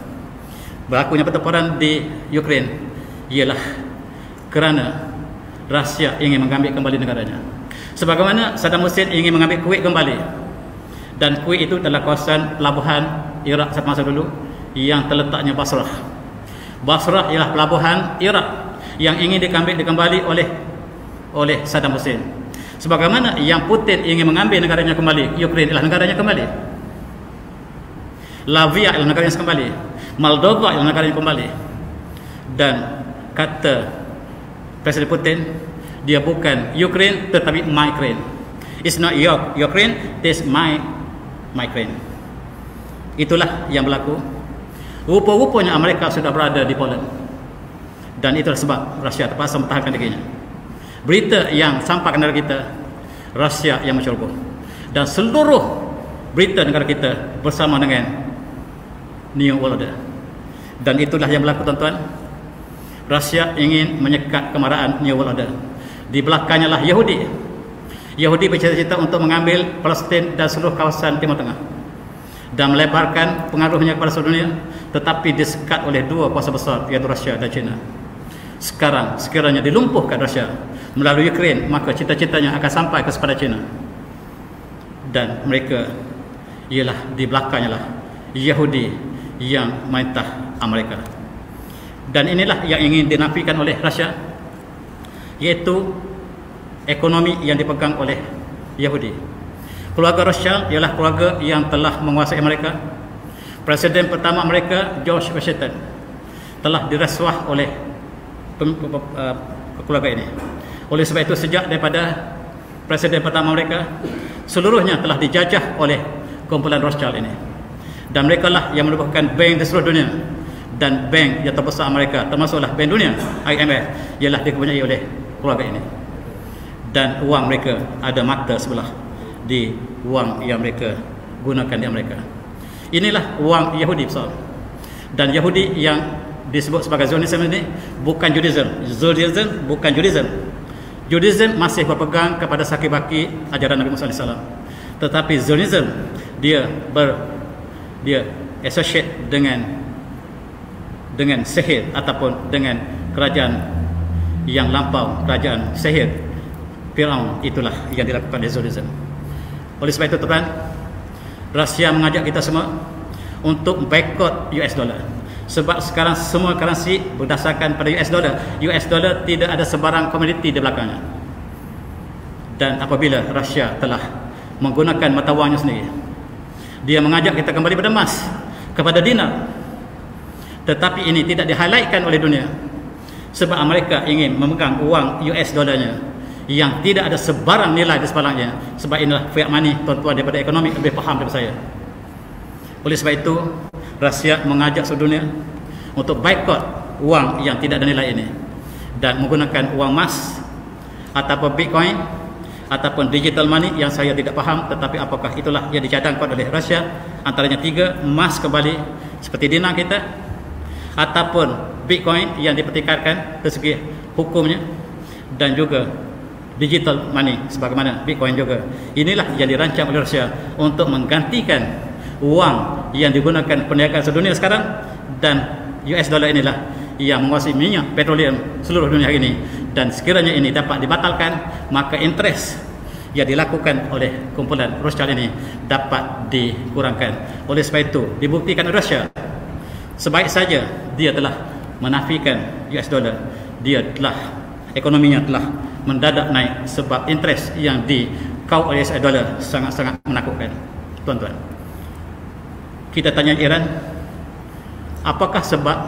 berlakunya pertempuran di Ukraine ialah kerana Rusia ingin mengambil kembali negaranya, sebagaimana Saddam Hussein ingin mengambil Kuwait kembali. Dan Kuwait itu adalah kawasan pelabuhan Iraq pada masa dulu yang terletaknya Basrah. Basrah ialah pelabuhan Iraq yang ingin diambil kembali oleh Saddam Hussein. Sebagaimana yang Putin ingin mengambil negaranya kembali, Ukraine ialah negaranya kembali, Latvia ialah negaranya kembali, Moldova ialah negaranya kembali. Dan kata Presiden Putin, dia bukan Ukraine tetapi my Ukraine. It's not your Ukraine, it's my Ukraine. Itulah yang berlaku. Rupa-rupanya Amerika sudah berada di Poland, dan itulah sebab Rusia terpaksa mempertahankan dirinya. Berita yang sampai ke negara kita, Rusia yang menceroboh, dan seluruh berita negara kita bersama dengan New World Order. Dan itulah yang berlaku, tuan-tuan. Rusia ingin menyekat kemarahan New World Order. Di belakangnya lah Yahudi. Yahudi bercita-cita untuk mengambil Palestin dan seluruh kawasan Timur Tengah dan melebarkan pengaruhnya kepada seluruh dunia, tetapi disekat oleh dua kuasa besar, iaitu Rusia dan China. Sekarang sekiranya dilumpuhkan Rusia melalui Ukraine, maka cita-citanya akan sampai kepada China, dan mereka ialah di belakangnya lah Yahudi yang merintah Amerika. Dan inilah yang ingin dinafikan oleh Rusia, iaitu ekonomi yang dipegang oleh Yahudi. Keluarga Rothschild ialah keluarga yang telah menguasai Amerika. Presiden pertama Amerika, George Washington, telah dirasuah oleh keluarga ini. Oleh sebab itu, sejak daripada presiden pertama mereka, seluruhnya telah dijajah oleh kumpulan Rothschild ini. Dan mereka lah yang merupakan bank di seluruh dunia. Dan bank yang terbesar Amerika, termasuklah bank dunia, IMF, ialah dipunyai oleh keluarga ini. Dan wang mereka ada mata sebelah di wang yang mereka gunakan di Amerika. Inilah wang Yahudi besar. Dan Yahudi yang disebut sebagai Zionism ini bukan Judaism. Zionism bukan Judaism. Judaism masih berpegang kepada sakibaki ajaran Nabi Musa AS. Tetapi Zionism dia associate dengan sihir ataupun dengan kerajaan yang lampau, kerajaan sihir Firaun. Itulah yang dilakukan oleh Zionism. Oleh sebab itu tuan, Rusia mengajak kita semua untuk boikot US dollar. Sebab sekarang semua currency berdasarkan pada US dollar. US dollar tidak ada sebarang komoditi di belakangnya. Dan apabila Rusia telah menggunakan mata wangnya sendiri, dia mengajak kita kembali pada emas, kepada dinar. Tetapi ini tidak di-highlightkan oleh dunia. Sebab Amerika ingin memegang uang US dollarnya yang tidak ada sebarang nilai di sebelahnya. Sebab inilah fiat money, tuan-tuan daripada ekonomi lebih faham daripada saya. Oleh sebab itu, Rusia mengajak seluruh dunia untuk boikot uang yang tidak ada nilai ini dan menggunakan uang emas ataupun Bitcoin ataupun digital money yang saya tidak faham, tetapi apakah itulah yang dicadangkan oleh Rusia. Antaranya 3, emas kembali seperti dinar kita, ataupun Bitcoin yang dipertikaikan dari segi hukumnya, dan juga digital money sebagaimana Bitcoin juga. Inilah yang dirancang oleh Rusia untuk menggantikan uang yang digunakan perniagaan sedunia sekarang, dan US dollar inilah yang menguasai minyak petroleum seluruh dunia hari ini. Dan sekiranya ini dapat dibatalkan, maka interest yang dilakukan oleh kumpulan Rothschild ini dapat dikurangkan. Oleh sebab itu dibuktikan oleh Rusia, sebaik saja dia telah menafikan US dollar, dia telah ekonominya telah mendadak naik sebab interest yang dikau oleh US dollar sangat-sangat menakutkan. Tuan-tuan, kita tanya Iran, apakah sebab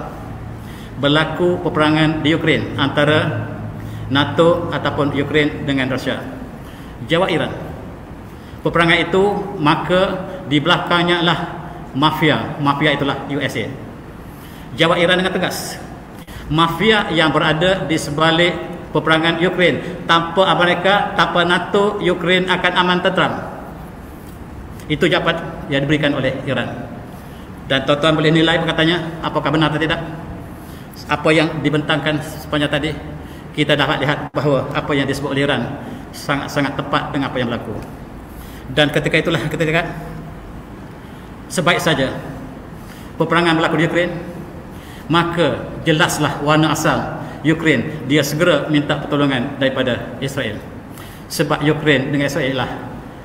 berlaku peperangan di Ukraine antara NATO ataupun Ukraine dengan Rusia? Jawab Iran, peperangan itu maka di belakangnya lah mafia itulah USA. Jawab Iran dengan tegas, mafia yang berada di sebalik peperangan Ukraine. Tanpa Amerika, tanpa NATO, Ukraine akan aman tentram. Itu jawapan yang diberikan oleh Iran. Dan tuan-tuan boleh nilai perkataannya apakah benar atau tidak. Apa yang dibentangkan sepanjang tadi, kita dapat lihat bahawa apa yang disebut oleh Iran sangat-sangat tepat dengan apa yang berlaku. Dan ketika itulah ketika sebaik saja peperangan berlaku di Ukraine, maka jelaslah warna asal Ukraine, dia segera minta pertolongan daripada Israel. Sebab Ukraine dengan Israel lah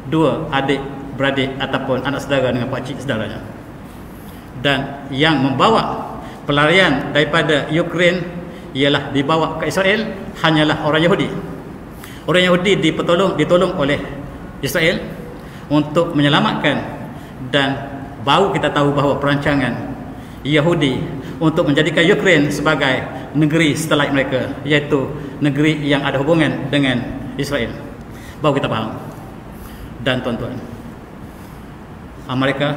dua adik beradik ataupun anak saudara dengan pakcik saudaranya. Dan yang membawa pelarian daripada Ukraine ialah dibawa ke Israel hanyalah orang Yahudi. Orang Yahudi ditolong oleh Israel untuk menyelamatkan, dan baru kita tahu bahawa perancangan Yahudi untuk menjadikan Ukraine sebagai negeri setelah mereka, iaitu negeri yang ada hubungan dengan Israel, baru kita faham. Dan tuan-tuan, Amerika,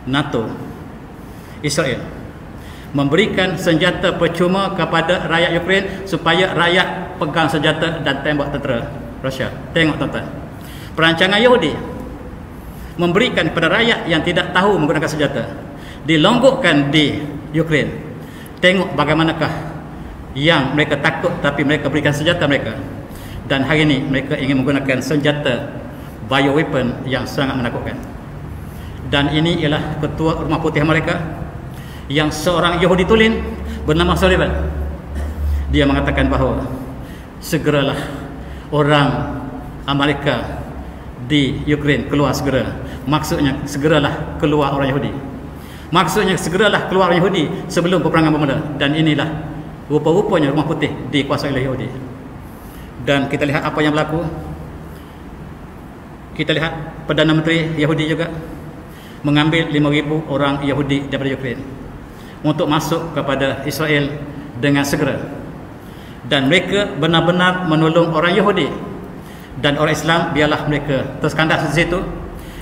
NATO, Israel memberikan senjata percuma kepada rakyat Ukraine supaya rakyat pegang senjata dan tembak tentera Rusia. Tengok tuan-tuan, perancangan Yahudi memberikan kepada rakyat yang tidak tahu menggunakan senjata, dilonggokkan di Ukraine. Tengok bagaimanakah yang mereka takut tapi mereka berikan senjata mereka. Dan hari ini mereka ingin menggunakan senjata bioweapon yang sangat menakutkan. Dan ini ialah ketua Rumah Putih Amerika yang seorang Yahudi tulen bernama Sullivan. Dia mengatakan bahawa segeralah orang Amerika di Ukraine keluar segera. Maksudnya segeralah keluar orang Yahudi. Maksudnya segeralah keluar orang Yahudi sebelum peperangan bermula. Dan inilah rupa-rupanya Rumah Putih dikuasai oleh Yahudi. Dan kita lihat apa yang berlaku. Kita lihat Perdana Menteri Yahudi juga mengambil 5,000 orang Yahudi daripada Ukraine untuk masuk kepada Israel dengan segera. Dan mereka benar-benar menolong orang Yahudi, dan orang Islam biarlah mereka terkandas di situ.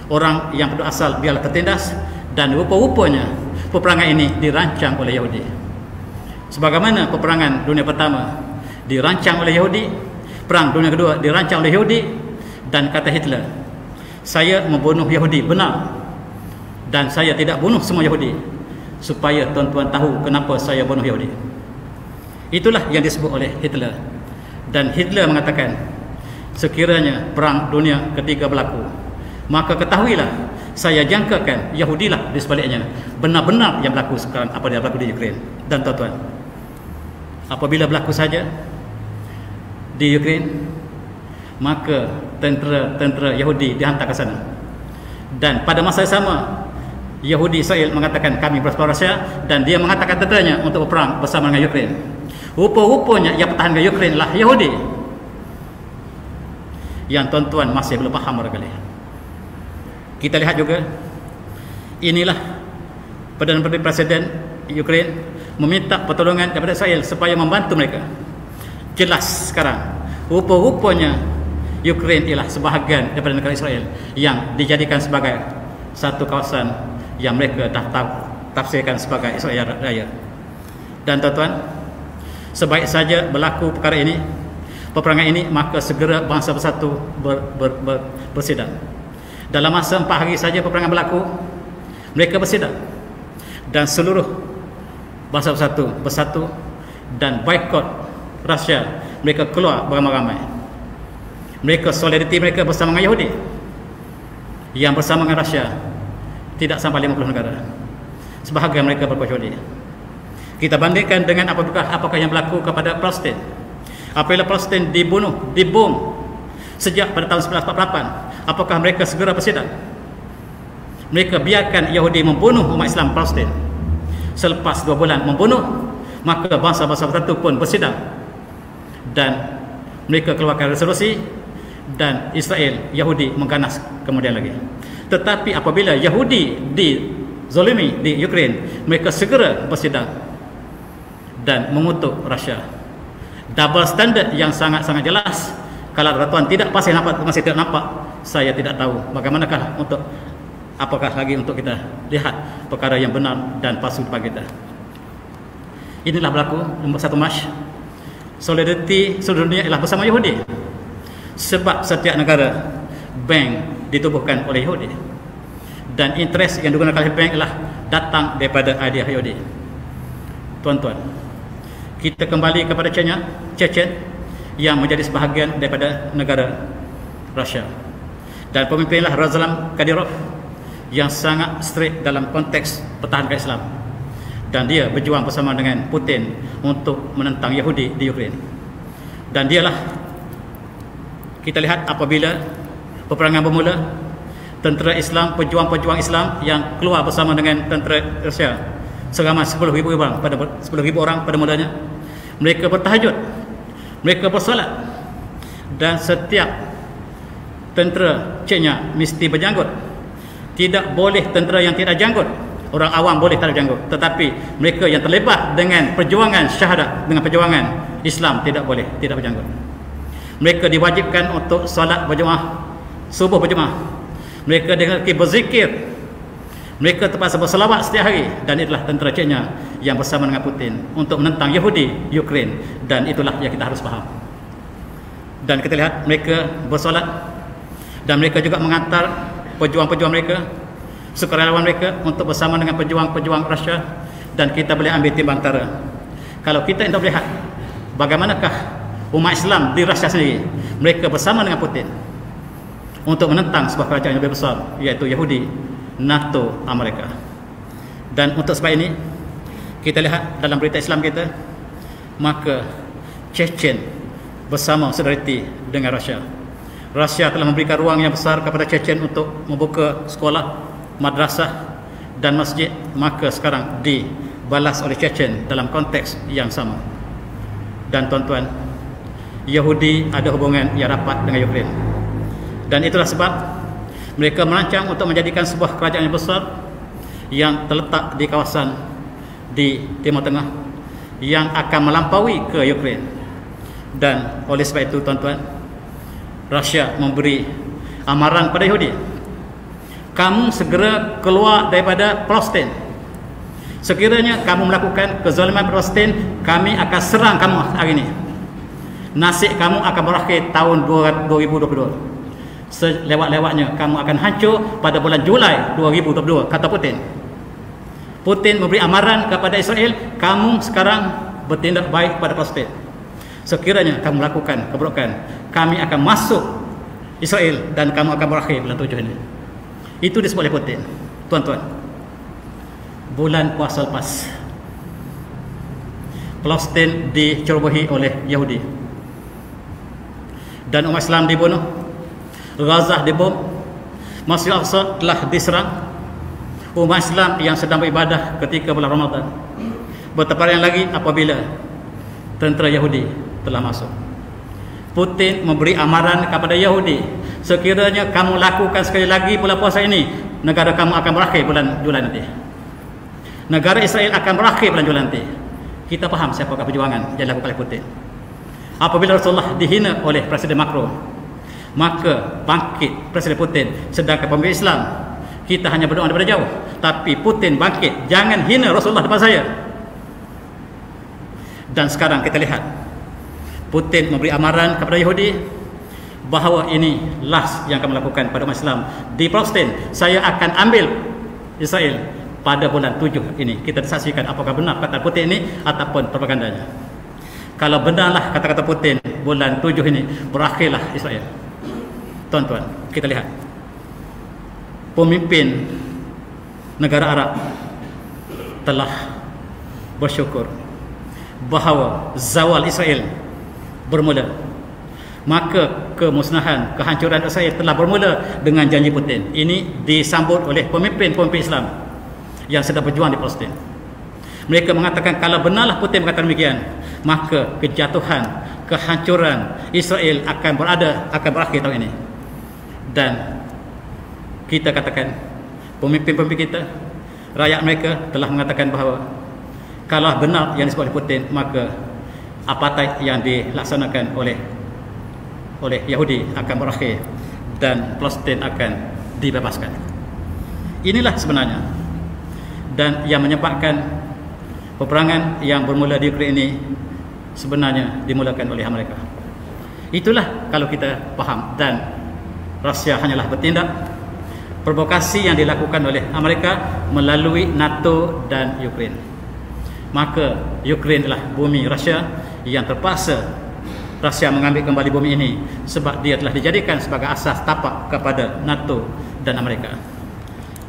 Orang yang penduduk asal biarlah tertindas. Dan rupa-rupanya peperangan ini dirancang oleh Yahudi. Sebagaimana peperangan dunia pertama dirancang oleh Yahudi, perang dunia kedua dirancang oleh Yahudi. Dan kata Hitler, saya membunuh Yahudi benar, dan saya tidak bunuh semua Yahudi, supaya tuan-tuan tahu kenapa saya bunuh Yahudi. Itulah yang disebut oleh Hitler. Dan Hitler mengatakan, sekiranya perang dunia ketiga berlaku, maka ketahuilah, saya jangkakan Yahudilah di sebaliknya benar-benar yang berlaku sekarang apa yang berlaku di Ukraine. Dan tuan-tuan, apabila berlaku saja di Ukraine, maka tentera Yahudi dihantar ke sana. Dan pada masa yang sama, Yahudi Israel mengatakan kami bersama Rusia, dan dia mengatakan tenteranya untuk berperang bersama dengan Ukraine. Rupa-rupanya yang pertahankan Ukraine lah Yahudi. Yang tuan-tuan masih belum faham barangkali. Kita lihat juga, inilah Perdana Menteri Presiden Ukraine meminta pertolongan daripada Israel supaya membantu mereka. Jelas sekarang, rupa-rupanya Ukraine ialah sebahagian daripada negara Israel yang dijadikan sebagai satu kawasan yang mereka dah tafsirkan sebagai Israel Raya. Dan tuan-tuan, sebaik saja berlaku perkara ini, peperangan ini, maka segera bangsa bersatu bersidang. Dalam masa 4 hari saja peperangan berlaku, mereka bersidang, dan seluruh bangsa bersatu dan boikot Rusia. Mereka keluar beramai-ramai. Mereka solidariti mereka bersama dengan Yahudi, yang bersama dengan Rusia tidak sampai 50 negara. Sebahagian mereka berkecuali. Kita bandingkan dengan apakah yang berlaku kepada Palestin. Apabila Palestin dibunuh, dibom sejak pada tahun 1948, apakah mereka segera bersidang? Mereka biarkan Yahudi membunuh umat Islam Palestin. Selepas 2 bulan membunuh, maka bangsa-bangsa tertentu pun bersidang, dan mereka keluarkan resolusi, dan Israel, Yahudi mengganas kemudian lagi. Tetapi apabila Yahudi dizalimi di Ukraine, mereka segera bersidang dan mengutuk Rusia. Double standard yang sangat-sangat jelas. Kalau tuan tidak masih tidak nampak, saya tidak tahu bagaimanakah apakah lagi untuk kita lihat perkara yang benar dan palsu bagi kita. Inilah berlaku 1 Mac. Solidariti seluruh dunia ialah bersama Yahudi, sebab setiap negara bank ditubuhkan oleh Yahudi, dan interest yang digunakan oleh bank ialah datang daripada idea Yahudi. Tuan-tuan, kita kembali kepada Chechen yang menjadi sebahagian daripada negara Rusia, dan pemimpinlah Ramzan Kadyrov yang sangat strict dalam konteks pertahankan Islam, dan dia berjuang bersama dengan Putin untuk menentang Yahudi di Ukraine. Dan dialah, kita lihat apabila peperangan bermula, tentera Islam, pejuang-pejuang Islam yang keluar bersama dengan tentera Rusia seramai 10,000 orang pada mulanya, mereka bertahajud, mereka bersolat, dan setiap tentera Chechnya mesti berjanggut. Tidak boleh tentera yang tidak janggut. Orang awam boleh tak janggut, tetapi mereka yang terlibat dengan perjuangan syahadat, dengan perjuangan Islam tidak boleh tidak berjanggut. Mereka diwajibkan untuk solat berjemaah, subuh berjemaah. Mereka dikenali berzikir. Mereka terpaksa berselawat setiap hari, dan itulah tentera Chechnya yang bersama dengan Putin untuk menentang Yahudi Ukraine, dan itulah yang kita harus faham. Dan kita lihat mereka bersolat, dan mereka juga mengantar pejuang-pejuang mereka, sukarelawan mereka untuk bersama dengan pejuang-pejuang Rusia. Dan kita boleh ambil timbang antara, kalau kita hendak melihat bagaimanakah umat Islam di Rusia sendiri, mereka bersama dengan Putin untuk menentang sebuah kerajaan yang lebih besar, iaitu Yahudi, NATO, Amerika. Dan untuk sebab ini, kita lihat dalam berita Islam kita, maka Chechen bersama solidariti dengan Rusia. Rusia telah memberikan ruang yang besar kepada Chechen untuk membuka sekolah, madrasah dan masjid, maka sekarang dibalas oleh Chechen dalam konteks yang sama. Dan tuan-tuan, Yahudi ada hubungan yang rapat dengan Ukraine, dan itulah sebab mereka merancang untuk menjadikan sebuah kerajaan yang besar yang terletak di kawasan di Timur Tengah yang akan melampaui ke Ukraine. Dan oleh sebab itu tuan-tuan, Rusia memberi amaran pada Yahudi, kamu segera keluar daripada Palestin. Sekiranya kamu melakukan kezaliman Palestin, kami akan serang kamu hari ini. Nasib kamu akan berakhir tahun 2022. Selewat-lewatnya kamu akan hancur pada bulan Julai 2022, kata Putin. Putin memberi amaran kepada Israel, kamu sekarang bertindak baik pada Palestin. Sekiranya kamu melakukan keburukan, kami akan masuk Israel dan kamu akan berakhir bulan 7 ini. Itu disebut oleh Putin. Tuan-tuan, bulan puasa lepas, Palestin dicerobohi oleh Yahudi dan umat Islam dibunuh, Gaza dibom, Masjid Al-Aqsa telah diserang. Umat Islam yang sedang beribadah ketika bulan Ramadan bertepatan lagi apabila tentera Yahudi telah masuk. Putin memberi amaran kepada Yahudi, sekiranya kamu lakukan sekali lagi bulan puasa ini, negara kamu akan berakhir bulan Julai nanti. Negara Israel akan berakhir bulan Julai nanti. Kita faham siapakah perjuangan yang dilakukan oleh Putin. Apabila Rasulullah dihina oleh Presiden Macron, maka bangkit Presiden Putin. Sedangkan pemimpin Islam, kita hanya berdoa daripada jauh, tapi Putin bangkit, jangan hina Rasulullah depan saya. Dan sekarang kita lihat, Putin memberi amaran kepada Yahudi bahawa ini last yang akan melakukan pada umat Islam di Palestin. Saya akan ambil Israel pada bulan 7 ini. Kita saksikan apakah benar kata Putin ini ataupun propagandanya. Kalau benarlah kata-kata Putin, bulan 7 ini berakhirlah Israel. Tuan-tuan, kita lihat pemimpin negara Arab telah bersyukur bahawa zawal Israel bermula. Maka kemusnahan, kehancuran Israel telah bermula dengan janji Putin. Ini disambut oleh pemimpin-pemimpin Islam yang sedang berjuang di Palestin. Mereka mengatakan kalau benarlah Putin mengatakan demikian, maka kejatuhan, kehancuran Israel akan berakhir tahun ini. Dan kita katakan, pemimpin-pemimpin kita, rakyat mereka telah mengatakan bahawa kalau benar yang disebut oleh Putin, maka apartheid yang dilaksanakan oleh Yahudi akan berakhir dan Palestin akan dibebaskan. Inilah sebenarnya, dan yang menyebabkan peperangan yang bermula di Ukraine ini sebenarnya dimulakan oleh Amerika. Itulah kalau kita faham. Dan Rusia hanyalah bertindak. Provokasi yang dilakukan oleh Amerika melalui NATO dan Ukraine. Maka Ukraine adalah bumi Rusia yang terpaksa Rusia mengambil kembali bumi ini sebab dia telah dijadikan sebagai asas tapak kepada NATO dan Amerika.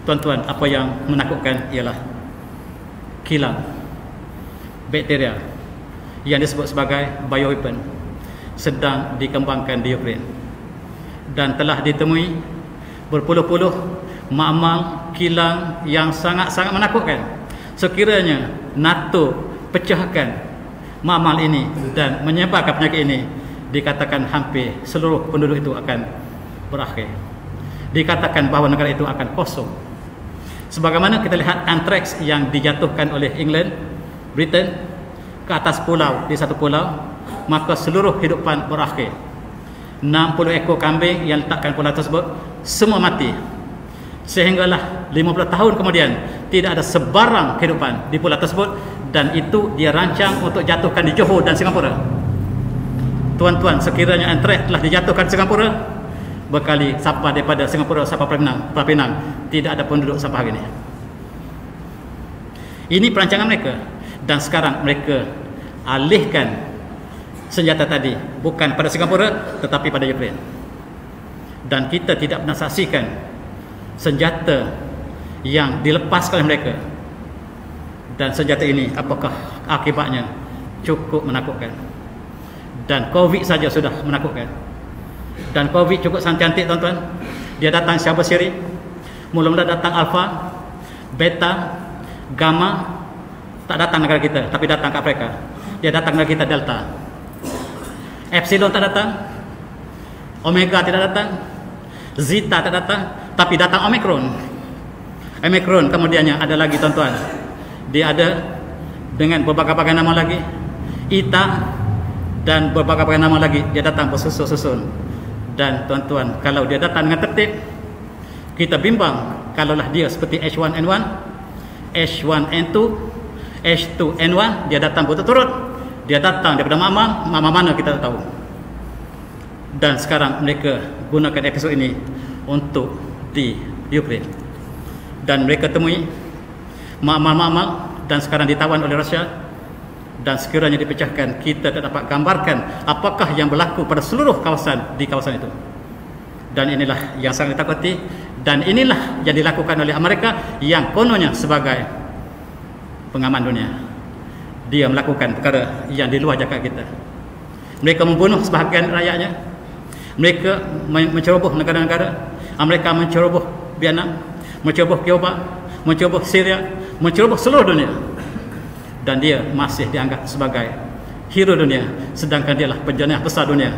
Tuan-tuan, apa yang menakutkan ialah kilang bakteria yang disebut sebagai bioweapon sedang dikembangkan di Ukraine, dan telah ditemui berpuluh-puluh makmal kilang yang sangat-sangat menakutkan. Sekiranya NATO pecahkan makmal ini dan menyebarkan penyakit ini, dikatakan hampir seluruh penduduk itu akan berakhir. Dikatakan bahawa negara itu akan kosong. Sebagaimana kita lihat antraks yang dijatuhkan oleh England, Britain ke atas pulau, di satu pulau, maka seluruh hidupan berakhir. 60 ekor kambing yang letakkan pulau tersebut semua mati. Sehinggalah 50 tahun kemudian tidak ada sebarang kehidupan di pulau tersebut, dan itu dia rancang untuk jatuhkan di Johor dan Singapura. Tuan-tuan, sekiranya antraks telah dijatuhkan di Singapura, berkali sampai daripada Singapura sampai Penang, tidak ada penduduk sampai hari ini. Ini perancangan mereka, dan sekarang mereka alihkan senjata tadi bukan pada Singapura tetapi pada Ukraine. Dan kita tidak pernah saksikan senjata yang dilepaskan oleh mereka. Dan senjata ini apakah akibatnya? Cukup menakutkan. Dan COVID saja sudah menakutkan. Dan COVID cukup sangat cantik, tuan-tuan. Dia datang secara bersiri. Mula-mula datang Alpha, Beta, Gamma. Tak datang negara kita, tapi datang ke Afrika. Dia datang negara kita Delta. Epsilon tak datang, Omega tidak datang, Zeta tak datang, tapi datang Omicron. Omicron kemudiannya ada lagi, tuan-tuan. Dia ada dengan berbagai-bagai nama lagi, Eta, dan berbagai-bagai nama lagi. Dia datang bersusun-susun. Dan tuan-tuan, kalau dia datang dengan tertib, kita bimbang kalaulah dia seperti H1N1, H1N2, H2N1, dia datang berturut-turut. Dia datang daripada mana kita tahu. Dan sekarang mereka gunakan episod ini untuk di Ukraine. Dan mereka temui makmal-makmal, dan sekarang ditawan oleh Rusia. dan sekiranya dipecahkan, kita tak dapat gambarkan apakah yang berlaku pada seluruh kawasan di kawasan itu. Dan inilah yang sangat ditakuti, dan inilah yang dilakukan oleh Amerika yang kononnya sebagai pengaman dunia. Dia melakukan perkara yang di luar jangkaan kita. Mereka membunuh sebahagian rakyatnya. Mereka menceroboh negara-negara. Mereka menceroboh Vietnam, menceroboh Cuba, menceroboh Syria, menceroboh seluruh dunia. Dan dia masih dianggap sebagai hero dunia, sedangkan dialah penjenayah besar dunia.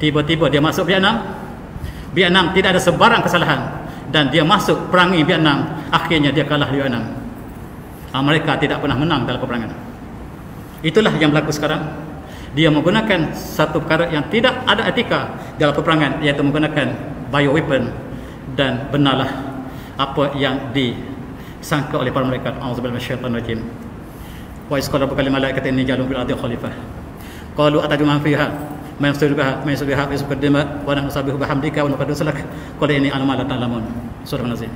Tiba-tiba dia masuk Vietnam. Vietnam tidak ada sebarang kesalahan, dan dia masuk perangi Vietnam. Akhirnya dia kalah di Vietnam. Mereka tidak pernah menang dalam peperangan. Itulah yang berlaku sekarang. Dia menggunakan satu perkara yang tidak ada etika dalam peperangan, iaitu menggunakan bioweapon. Dan benarlah apa yang disangka oleh para malaikat. Auzubillahi minasyaitonir rajim. Wa iz qala rabbuka lil malaikati inni ja'ilun fil ardi khalifah. Qalu ataj'alu fiha man yusrifuha wa yasfiku wa nahnu nusabbihu bihamdika wa nuqaddisu lak. Qul inni a'lamu ma la ta'lamun. Surah An-Nazm.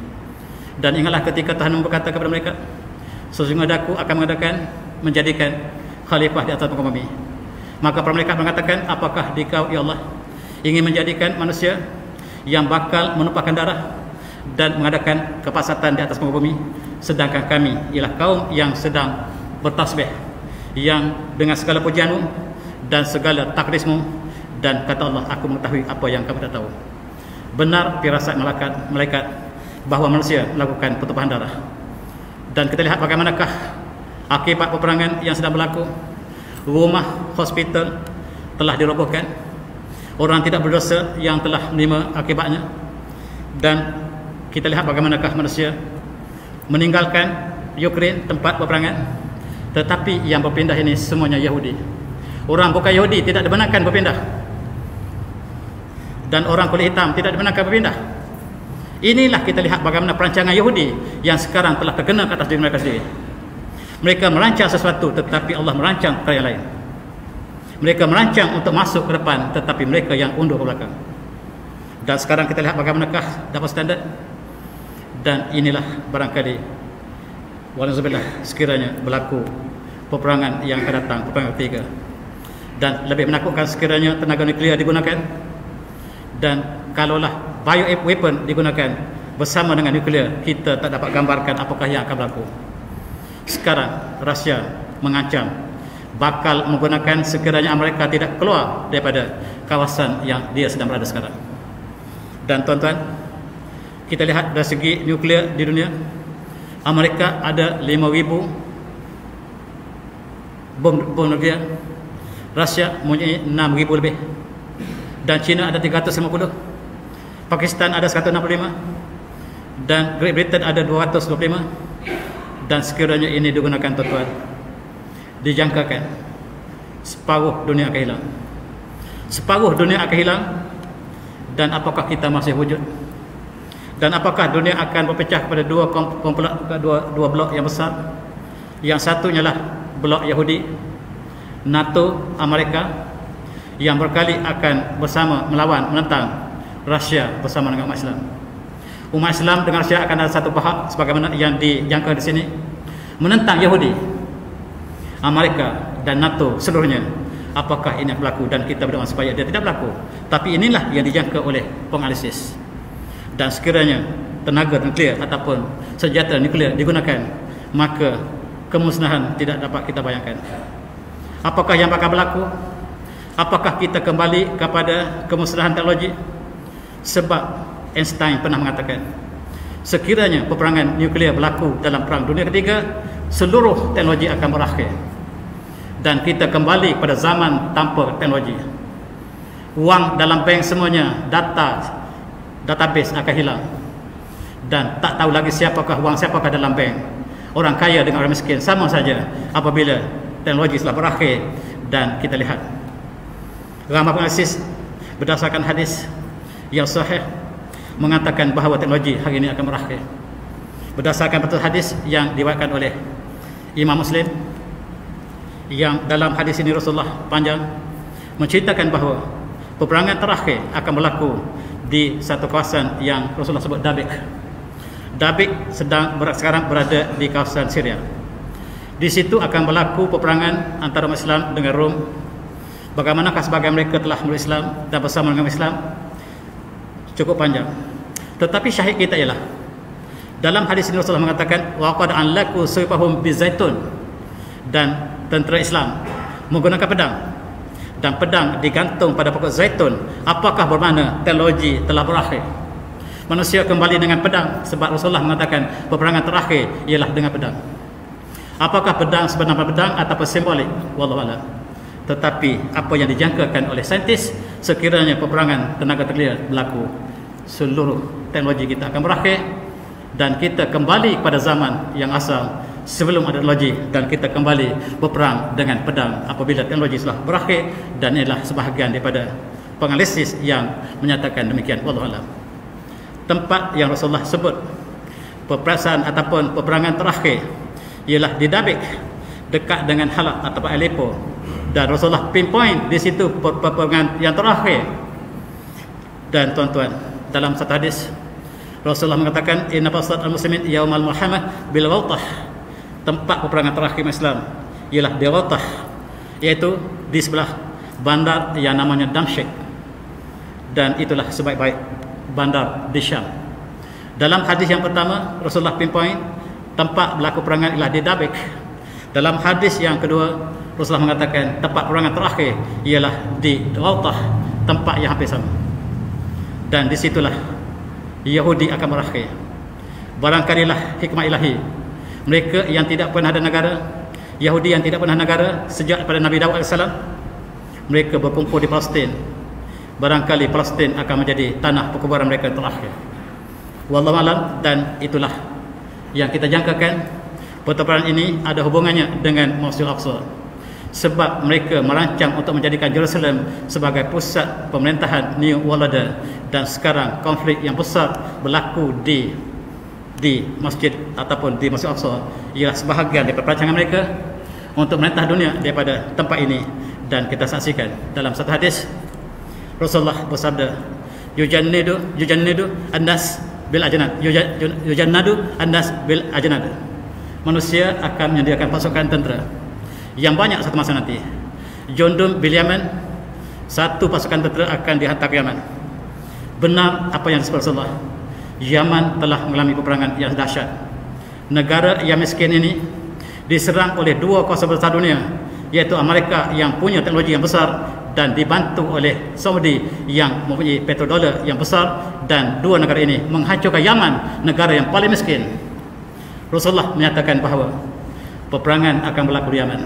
Dan ingatlah ketika Tuhan berkata kepada mereka, sesungguhnya aku akan menjadikan khalifah di atas muka bumi. Maka para malaikat mengatakan, apakah dikau ya Allah ingin menjadikan manusia yang bakal menumpahkan darah dan mengadakan kepasatan di atas muka bumi, sedangkan kami ialah kaum yang sedang bertasbih, yang dengan segala pujianmu dan segala takdismu. Dan kata Allah, aku mengetahui apa yang kamu tak tahu. Benar firasat malaikat bahawa manusia melakukan pertumpahan darah. Dan kita lihat bagaimanakah akibat peperangan yang sedang berlaku. Rumah hospital telah dirobohkan, orang tidak berdosa yang telah menerima akibatnya. Dan kita lihat bagaimanakah manusia meninggalkan Ukraine, tempat peperangan. Tetapi yang berpindah ini semuanya Yahudi. Orang bukan Yahudi tidak dibenarkan berpindah, dan orang kulit hitam tidak dibenarkan berpindah. Inilah kita lihat bagaimana perancangan Yahudi yang sekarang telah terkena ke atas diri mereka sendiri. Mereka merancang sesuatu, tetapi Allah merancang perkara yang lain. Mereka merancang untuk masuk ke depan, tetapi mereka yang undur ke belakang. Dan sekarang kita lihat bagaimanakah double standard. Dan inilah barangkali walauzubillah sekiranya berlaku peperangan yang akan datang, peperangan ketiga. Dan lebih menakutkan sekiranya tenaga nuklear digunakan. Dan kalaulah bioweapon digunakan bersama dengan nuklear, kita tak dapat gambarkan apakah yang akan berlaku. Sekarang Rusia mengancam bakal menggunakan sekiranya Amerika tidak keluar daripada kawasan yang dia sedang berada sekarang. Dan tuan-tuan, kita lihat dari segi nuklear di dunia, Amerika ada 5,000 bom nuklear, Rusia mempunyai 6,000 lebih, dan China ada 350, Pakistan ada 165, dan Great Britain ada 225. Dan sekiranya ini digunakan, tuan-tuan, dijangkakan separuh dunia akan hilang. Separuh dunia akan hilang. Dan apakah kita masih wujud? Dan apakah dunia akan berpecah kepada dua blok yang besar? Yang satunya lah blok Yahudi, NATO, Amerika, yang berkali akan bersama melawan, menentang Rusia bersama dengan umat Islam. Umat Islam dengan Rusia akan ada satu pihak sebagaimana yang dijangka di sini, menentang Yahudi, Amerika dan NATO seluruhnya. Apakah ini berlaku? Dan kita berdoa supaya dia tidak berlaku. Tapi inilah yang dijangka oleh penganalisis. Dan sekiranya tenaga nuklear ataupun senjata nuklear digunakan, maka kemusnahan tidak dapat kita bayangkan. Apakah yang bakal berlaku? Apakah kita kembali kepada kemusnahan teknologi? Sebab Einstein pernah mengatakan, sekiranya peperangan nuklear berlaku dalam perang dunia ketiga, seluruh teknologi akan berakhir dan kita kembali pada zaman tanpa teknologi. Wang dalam bank semuanya, database akan hilang, dan tak tahu lagi siapakah wang siapakah dalam bank. Orang kaya dengan orang miskin sama saja apabila teknologi telah berakhir. Dan kita lihat ramai penganalisis berdasarkan hadis yang sahih mengatakan bahawa teknologi hari ini akan berakhir. Berdasarkan betul hadis yang diriwayatkan oleh Imam Muslim, yang dalam hadis ini Rasulullah panjang menceritakan bahawa peperangan terakhir akan berlaku di satu kawasan yang Rasulullah sebut Dabiq. Dabiq sekarang berada di kawasan Syria. Di situ akan berlaku peperangan antara umat Islam dengan Rom. Bagaimanakah sebagian mereka telah meluk Islam dan bersama dengan Islam? Cukup panjang. Tetapi syahid kita ialah dalam hadis ini Rasulullah mengatakan waqad anlaku sayfahum bizaitun, dan tentera Islam menggunakan pedang, dan pedang digantung pada pokok zaitun. Apakah bermakna teknologi telah berakhir? Manusia kembali dengan pedang, sebab Rasulullah mengatakan peperangan terakhir ialah dengan pedang. Apakah pedang sebenarnya pedang ataupun simbolik? Wallahu a'lam. Tetapi apa yang dijangkakan oleh saintis, sekiranya peperangan tenaga nuklear berlaku, seluruh teknologi kita akan berakhir dan kita kembali pada zaman yang asal sebelum ada teknologi, dan kita kembali berperang dengan pedang apabila teknologi telah berakhir. Dan inilah sebahagian daripada penganalisis yang menyatakan demikian. Wallahu a'lam. Tempat yang Rasulullah sebut peperangan ataupun peperangan terakhir ialah di Dabik, dekat dengan Halab atau Aleppo, dan Rasulullah pinpoint di situ peperangan yang terakhir. Dan tuan-tuan, dalam satu hadis Rasulullah mengatakan inna fasad al-muslimin yaumal mulhamah bil Rawtah, tempat peperangan terakhir Islam ialah di Rawtah, iaitu di sebelah bandar yang namanya Damsyik, dan itulah sebaik-baik bandar di Syam. Dalam hadis yang pertama Rasulullah pinpoint tempat berlaku perangan ialah di Dabik. Dalam hadis yang kedua Rasulullah mengatakan tempat perangan terakhir ialah di Rawtah, tempat yang hampir sama. Dan disitulah Yahudi akan berakhir. Barangkalilah hikmah ilahi, mereka yang tidak pernah ada negara, Yahudi yang tidak pernah negara sejak pada Nabi Daud AS, mereka berkumpul di Palestin. Barangkali Palestin akan menjadi tanah perkuburan mereka yang terakhir. Wallahu a'lam. Dan itulah yang kita jangkakan pertempuran ini ada hubungannya dengan Masjidil Aqsa, sebab mereka merancang untuk menjadikan Jerusalem sebagai pusat pemerintahan New World Order. Dan sekarang konflik yang besar berlaku di masjid ataupun di Masjidil Aqsa ialah sebahagian daripada perancangan mereka untuk merintah dunia daripada tempat ini. Dan kita saksikan dalam satu hadis Rasulullah bersabda yujannidu an-nas bil ajnad, yujannadu an-nas bil ajnad. Manusia akan menyediakan pasukan tentera yang banyak satu masa nanti. Jundum bil Yaman, satu pasukan tentera akan dihantar ke Yaman. Benar apa yang disebut Rasulullah, Yaman telah mengalami peperangan yang dahsyat. Negara yang miskin ini diserang oleh dua kuasa besar dunia, iaitu Amerika yang punya teknologi yang besar dan dibantu oleh Saudi yang mempunyai petrodolar yang besar, dan dua negara ini menghancurkan Yaman, negara yang paling miskin. Rasulullah menyatakan bahawa peperangan akan berlaku di Yaman.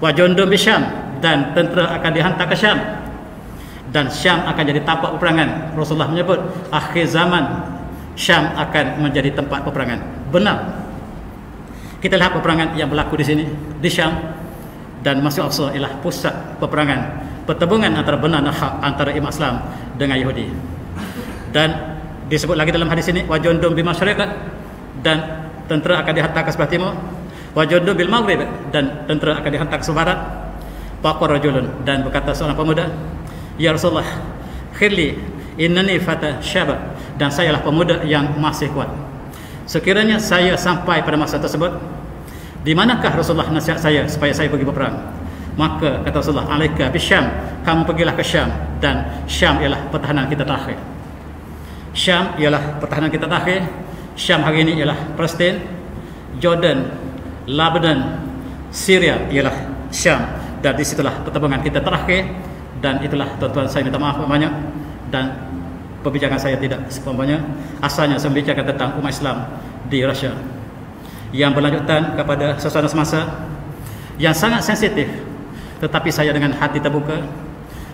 Wa jundum bi Syam, dan tentera akan dihantar ke Syam, dan Syam akan jadi tapak peperangan. Rasulullah menyebut akhir zaman Syam akan menjadi tempat peperangan. Benar. Kita lihat peperangan yang berlaku di sini di Syam, dan Masjid Aqsa ialah pusat peperangan, pertembungan antara benar dan hak antara umat Islam dengan Yahudi. Dan disebut lagi dalam hadis ini wajundum bil masyriq, dan tentera akan dihantar ke sebelah timur. Wajundum bil maghrib, dan tentera akan dihantar ke sebelah barat. Faqala rajulun, dan berkata seorang pemuda, ya Rasulullah, khirli innani fata syabab, dan sayalah pemuda yang masih kuat. Sekiranya saya sampai pada masa tersebut, di manakah Rasulullah nasihat saya supaya saya pergi berperang? Maka kata Rasulullah, alaika bisyam, kamu pergilah ke Syam, dan Syam ialah pertahanan kita terakhir. Syam ialah pertahanan kita terakhir. Syam hari ini ialah Palestin, Jordan, Lebanon, Syria ialah Syam, dan disitulah pertempuran kita terakhir. Dan itulah tuan-tuan, saya minta maaf banyak, dan perbincangan saya tidak sepenuhnya. Asalnya saya membicarakan tentang umat Islam di Rusia, yang berlanjutan kepada suasana semasa yang sangat sensitif. Tetapi saya dengan hati terbuka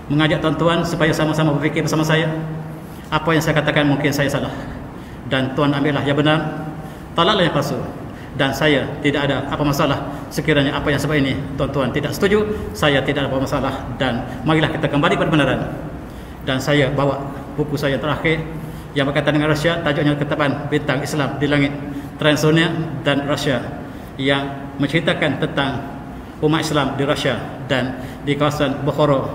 mengajak tuan-tuan supaya sama-sama berfikir bersama saya. Apa yang saya katakan mungkin saya salah, dan tuan ambillah yang benar, tolaklah yang palsu. Dan saya tidak ada apa masalah sekiranya apa yang sebab ini tuan-tuan tidak setuju. Saya tidak ada apa masalah, dan marilah kita kembali pada kebenaran. Dan saya bawa buku saya terakhir yang berkaitan dengan Rusia, tajuknya Ketetapan Bintang Islam di Langit Transonia dan Rusia, yang menceritakan tentang umat Islam di Rusia dan di kawasan Bukhara,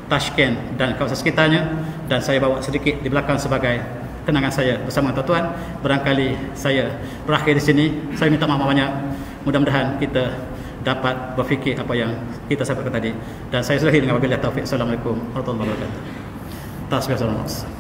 Tashkent dan kawasan sekitarnya. Dan saya bawa sedikit di belakang sebagai kenangan saya bersama tuan-tuan. Barangkali saya berakhir di sini. Saya minta maaf banyak mudah-mudahan kita dapat berfikir apa yang kita sampaikan tadi. Dan saya sudahi dengan wabillahi taufik. Assalamualaikum warahmatullahi wabarakatuh. Tasbih.